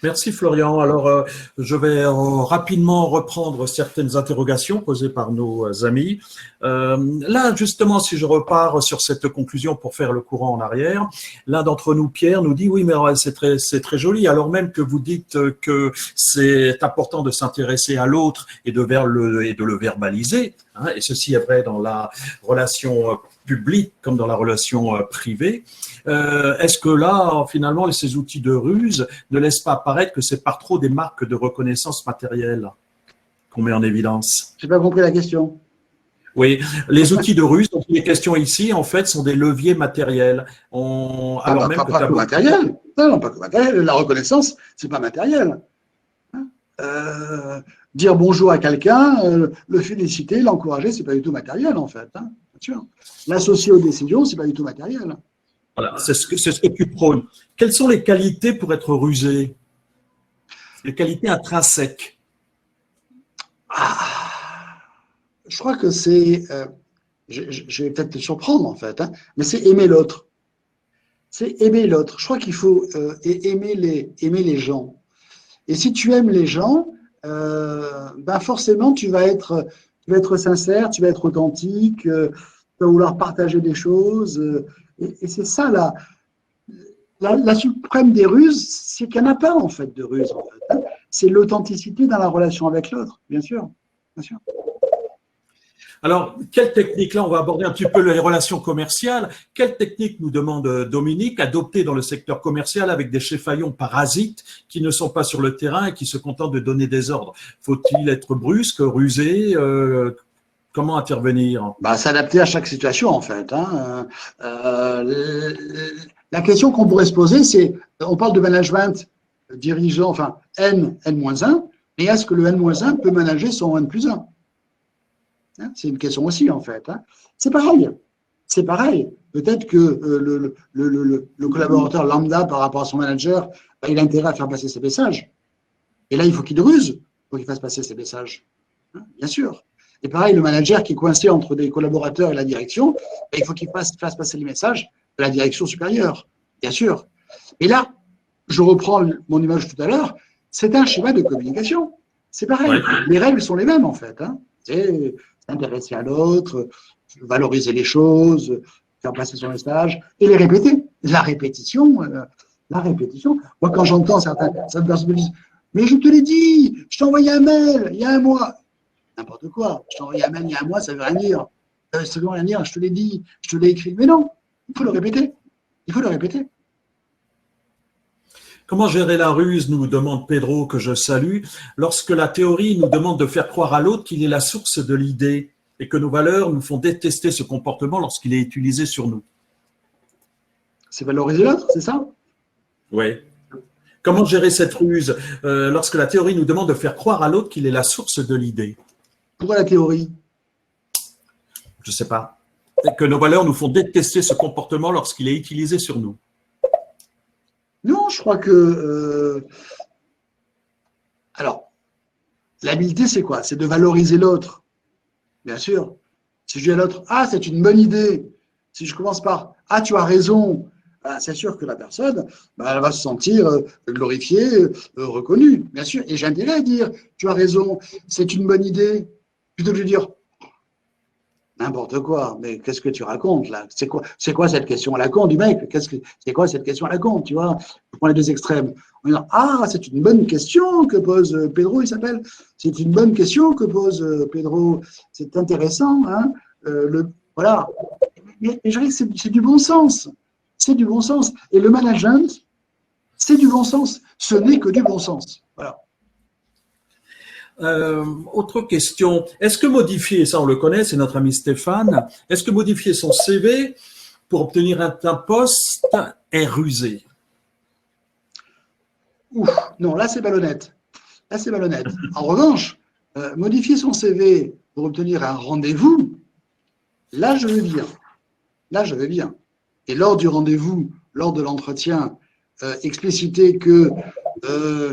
Merci Florian. Alors, je vais rapidement reprendre certaines interrogations posées par nos amis. Là, justement, si je repars sur cette conclusion pour faire le courant en arrière, l'un d'entre nous, Pierre, nous dit « Oui, mais c'est très joli, alors même que vous dites que c'est important de s'intéresser à l'autre et de le verbaliser, hein, et ceci est vrai dans la relation publique comme dans la relation privée. Est-ce que là, finalement, ces outils de ruse ne laissent pas apparaître que c'est par trop des marques de reconnaissance matérielle qu'on met en évidence? Je n'ai pas compris la question. Oui, les outils de ruse dont il est question ici, en fait, sont des leviers matériels. Alors même pas que matériel. Non, pas que matériel. La reconnaissance, c'est pas matériel. Dire bonjour à quelqu'un, le féliciter, l'encourager, c'est pas du tout matériel en fait. Hein, bien sûr. L'associer aux décisions, c'est pas du tout matériel. Voilà, c'est ce que tu prônes. Quelles sont les qualités pour être rusé? Les qualités intrinsèques. Je crois que c'est, je vais peut-être te surprendre en fait, hein, mais c'est aimer l'autre. C'est aimer l'autre. Je crois qu'il faut aimer les gens. Et si tu aimes les gens, ben forcément tu vas être sincère, tu vas être authentique, tu vas vouloir partager des choses. Et c'est ça la suprême des ruses, c'est qu'il n'y en a pas en fait de ruses. En fait, hein. C'est l'authenticité dans la relation avec l'autre, bien sûr. Bien sûr. Alors, quelle technique, là on va aborder un petit peu les relations commerciales, quelle technique nous demande Dominique adopter dans le secteur commercial avec des cheffaillons parasites qui ne sont pas sur le terrain et qui se contentent de donner des ordres? Faut-il être brusque, rusé? Comment intervenir? S'adapter à chaque situation en fait. Hein. La question qu'on pourrait se poser, c'est, on parle de management dirigeant, enfin N-1, mais est-ce que le N-1 peut manager son N+1? C'est une question aussi, en fait. Hein. C'est pareil. C'est pareil. Peut-être que le collaborateur lambda par rapport à son manager, il a intérêt à faire passer ses messages. Et là, il faut qu'il ruse pour qu'il fasse passer ses messages. Hein, bien sûr. Et pareil, le manager qui est coincé entre des collaborateurs et la direction, il faut qu'il fasse passer les messages à la direction supérieure. Bien sûr. Et là, je reprends mon image tout à l'heure, c'est un schéma de communication. C'est pareil. Ouais. Les règles sont les mêmes, en fait. Hein. C'est s'intéresser à l'autre, valoriser les choses, faire passer son message et les répéter. La répétition. Moi, quand j'entends certaines personnes me disent « Mais je te l'ai dit, je t'ai envoyé un mail il y a un mois. » N'importe quoi. Je t'ai envoyé un mail il y a un mois, ça ne veut rien dire. Ça ne veut rien dire, je te l'ai dit, je te l'ai écrit. Mais non, il faut le répéter. Il faut le répéter. Comment gérer la ruse, nous demande Pedro, que je salue, lorsque la théorie nous demande de faire croire à l'autre qu'il est la source de l'idée et que nos valeurs nous font détester ce comportement lorsqu'il est utilisé sur nous? C'est valoriser l'autre, c'est ça? Oui. Comment gérer cette ruse lorsque la théorie nous demande de faire croire à l'autre qu'il est la source de l'idée? Pourquoi la théorie? Je ne sais pas. que nos valeurs nous font détester ce comportement lorsqu'il est utilisé sur nous? Non, je crois que… alors, l'habileté, c'est quoi? C'est de valoriser l'autre, bien sûr. Si je dis à l'autre, ah, c'est une bonne idée. Si je commence par, ah, tu as raison, c'est sûr que la personne, elle va se sentir glorifiée, reconnue, bien sûr. Et j'ai intérêt à dire, tu as raison, c'est une bonne idée. Plutôt que de dire, n'importe quoi, mais qu'est-ce que tu racontes là? C'est quoi cette question à la con du mec? C'est quoi cette question à la con? Tu vois, je prends les deux extrêmes. On dit, ah, c'est une bonne question que pose Pedro, il s'appelle. C'est une bonne question que pose Pedro. C'est intéressant, hein? Voilà. Mais je dirais que c'est du bon sens. C'est du bon sens. Et le management, c'est du bon sens. Ce n'est que du bon sens. Voilà. Autre question, est-ce que modifier, ça on le connaît, c'est notre ami Stéphane, est-ce que modifier son CV pour obtenir un poste est rusé? Ouf, non, là c'est malhonnête. Là c'est malhonnête. En revanche, modifier son CV pour obtenir un rendez-vous, là je veux bien. Là je veux bien. Et lors du rendez-vous, lors de l'entretien, expliciter que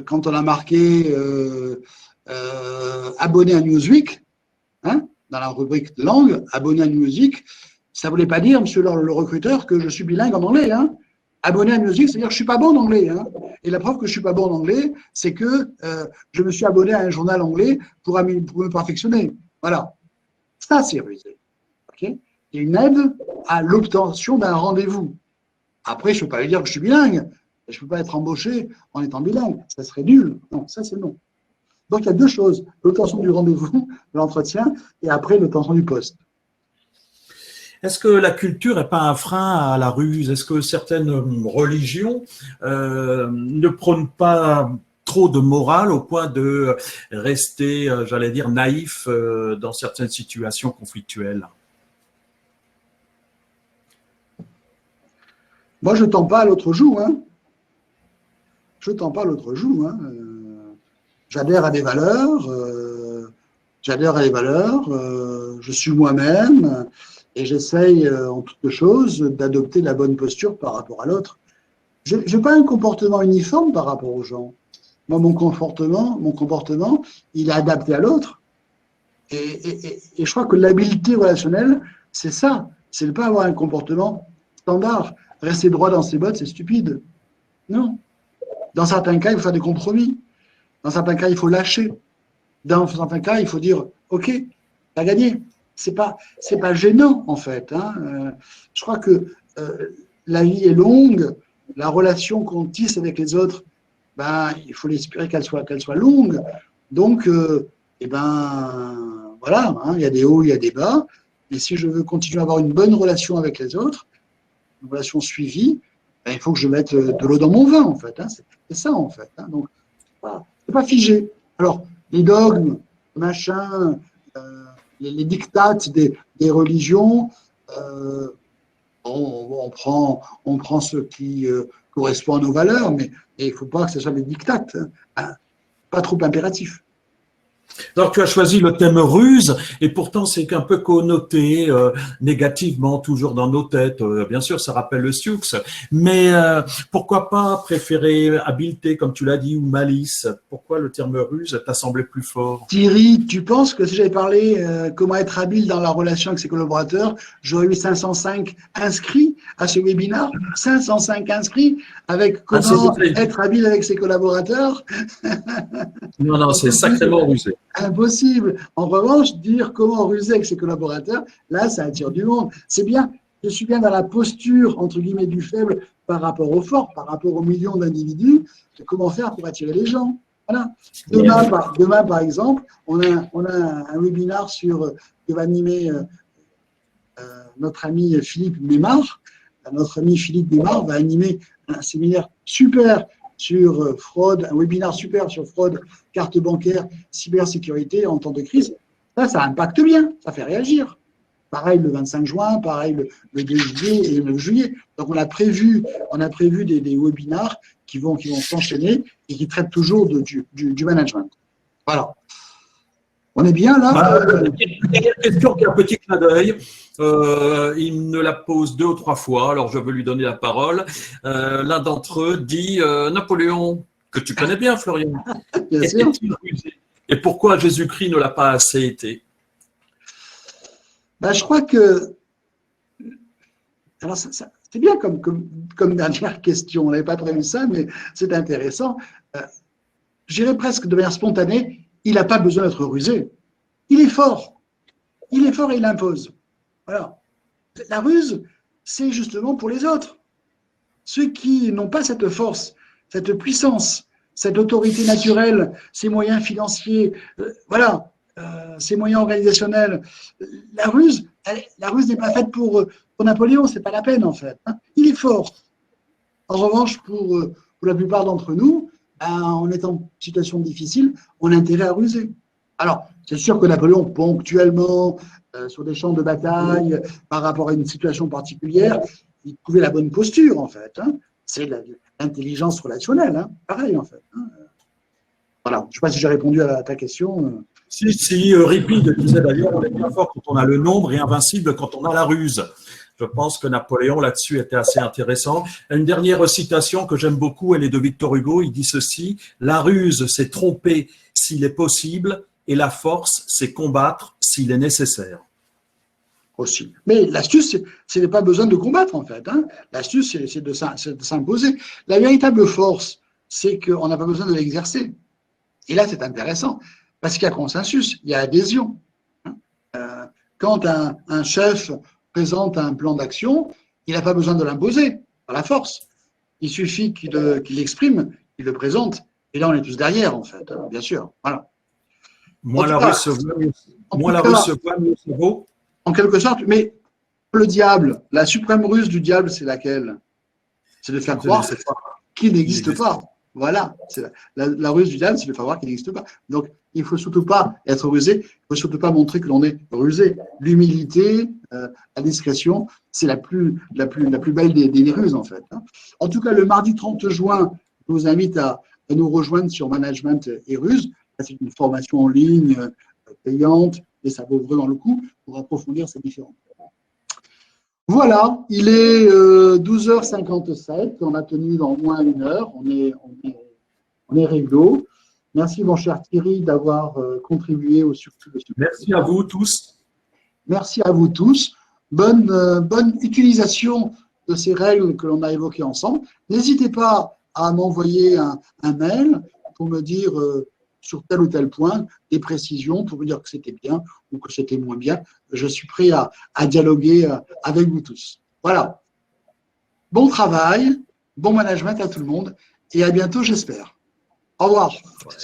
quand on a marqué abonné à Newsweek, hein, dans la rubrique langue, abonné à Newsweek, ça ne voulait pas dire, monsieur le recruteur, que je suis bilingue en anglais. Hein. Abonné à Newsweek, c'est-à-dire que je ne suis pas bon en anglais. Hein. Et la preuve que je ne suis pas bon en anglais, c'est que je me suis abonné à un journal anglais pour me perfectionner. Voilà. Ça, c'est rusé. Okay, et une aide à l'obtention d'un rendez-vous. Après, je ne peux pas lui dire que je suis bilingue. Je ne peux pas être embauché en étant bilingue. Ça serait nul. Non, ça, c'est non. Donc, il y a deux choses. L'obtention du rendez-vous, de l'entretien, et après, l'obtention du poste. Est-ce que la culture n'est pas un frein à la ruse? Est-ce que certaines religions ne prônent pas trop de morale au point de rester, j'allais dire, naïf dans certaines situations conflictuelles? Moi, je ne tends pas à l'autre joue. Hein. Je ne tends pas à l'autre joue. Hein. J'adhère à des valeurs. Je suis moi-même et j'essaye en toutes choses d'adopter la bonne posture par rapport à l'autre. Je n'ai pas un comportement uniforme par rapport aux gens. Moi, mon comportement, il est adapté à l'autre. Et je crois que l'habileté relationnelle, c'est ça. C'est de ne pas avoir un comportement standard. Rester droit dans ses bottes, c'est stupide. Non. Dans certains cas, il faut faire des compromis. Dans certains cas, il faut lâcher. Dans certains cas, il faut dire, OK, t'as gagné. C'est pas gênant, en fait. Hein. Je crois que la vie est longue. La relation qu'on tisse avec les autres, ben, il faut l'espérer qu'elle soit longue. Donc, voilà, hein, il y a des hauts, il y a des bas. Et si je veux continuer à avoir une bonne relation avec les autres, une relation suivie, ben, il faut que je mette de l'eau dans mon vin, en fait. Hein. C'est ça, en fait. Hein. Donc, c'est pas figé. Alors, les dogmes, machin, les dictates des religions, on prend ce qui correspond à nos valeurs, mais il ne faut pas que ce soit des dictates, hein, pas trop impératifs. Donc, tu as choisi le thème ruse, et pourtant, c'est un peu connoté négativement, toujours dans nos têtes. Bien sûr, ça rappelle le Sioux, mais pourquoi pas préférer habileté, comme tu l'as dit, ou malice? Pourquoi le terme ruse t'a semblé plus fort? Thierry, tu penses que si j'avais parlé comment être habile dans la relation avec ses collaborateurs, j'aurais eu 505 inscrits à ce webinaire? 505 inscrits avec comment être habile avec ses collaborateurs? Non, c'est sacrément rusé. Impossible. En revanche, dire comment ruser avec ses collaborateurs, là, ça attire du monde. C'est bien. Je suis bien dans la posture, entre guillemets, du faible par rapport au fort, par rapport aux millions d'individus. Comment faire pour attirer les gens? Voilà. Demain, par exemple, on a un webinaire que va animer notre ami Philippe Mémard. Notre ami Philippe Mémard va animer un séminaire super sur fraude, un webinaire super sur fraude, carte bancaire, cybersécurité en temps de crise. Ça impacte bien, ça fait réagir. Pareil le 25 juin, pareil le 2 juillet et le 9 juillet. Donc on a prévu des webinaires qui vont s'enchaîner et qui traitent toujours du management. Voilà. On est bien là? Dernière question qui est un petit clin d'œil. Il me la pose 2 ou 3 fois, alors je veux lui donner la parole. L'un d'entre eux dit Napoléon, que tu connais bien, Florian, Bien sûr. était-il rusé? Et pourquoi Jésus-Christ ne l'a pas assez été? Ben, je crois que. Alors, c'est bien comme dernière question. On n'avait pas prévu ça, mais c'est intéressant. J'irais presque de manière spontanée, il n'a pas besoin d'être rusé. Il est fort. Il est fort et il impose. Voilà. La ruse, c'est justement pour les autres. Ceux qui n'ont pas cette force, cette puissance, cette autorité naturelle, ces moyens financiers, voilà, ces moyens organisationnels. La ruse n'est pas faite pour Napoléon, c'est pas la peine en fait. Hein. Il est fort. En revanche, pour la plupart d'entre nous, en étant en situation difficile, on a intérêt à ruser. Alors, c'est sûr que Napoléon, ponctuellement, sur des champs de bataille, par rapport à une situation particulière, il trouvait la bonne posture, en fait. Hein. C'est l'intelligence relationnelle, hein. Pareil, en fait. Hein. Voilà, je ne sais pas si j'ai répondu à ta question. Si, Euripide disait d'ailleurs, on est bien fort quand on a le nombre et invincible quand on a la ruse. Je pense que Napoléon, là-dessus, était assez intéressant. Une dernière citation que j'aime beaucoup, elle est de Victor Hugo. Il dit ceci: la ruse, c'est tromper s'il est possible, et la force, c'est combattre s'il est nécessaire. Aussi. Mais l'astuce, c'est de pas besoin de combattre, en fait. Hein. L'astuce, c'est de s'imposer. La véritable force, c'est qu'on n'a pas besoin de l'exercer. Et là, c'est intéressant, parce qu'il y a consensus, il y a adhésion. Quand un chef présente un plan d'action, il n'a pas besoin de l'imposer par la force. Il suffit qu'il l'exprime, qu'il le présente, et là, on est tous derrière, en fait, bien sûr. Voilà. Moins la ruse se voit, mieux se vaut. En quelque sorte, mais le diable, la suprême ruse du diable, c'est laquelle? C'est de faire croire qu'il n'existe pas. Voilà, la ruse du diable, c'est de faire croire qu'il n'existe pas. Donc, il ne faut surtout pas être rusé, il ne faut surtout pas montrer que l'on est rusé. L'humilité, la discrétion, c'est la plus belle des ruses, en fait. Hein. En tout cas, le mardi 30 juin, je vous invite à nous rejoindre sur Management et Ruse. C'est une formation en ligne payante, et ça vaut vraiment le coup pour approfondir ces différents. Voilà, il est 12h57, on a tenu dans moins 1 heure, on est réglo. Merci mon cher Thierry d'avoir contribué au succès de ce podcast. Merci à vous tous. Merci à vous tous. Bonne utilisation de ces règles que l'on a évoquées ensemble. N'hésitez pas à m'envoyer un mail pour me dire sur tel ou tel point des précisions, pour me dire que c'était bien ou que c'était moins bien. Je suis prêt à dialoguer avec vous tous. Voilà. Bon travail, bon management à tout le monde et à bientôt, j'espère. Au revoir. Ouais.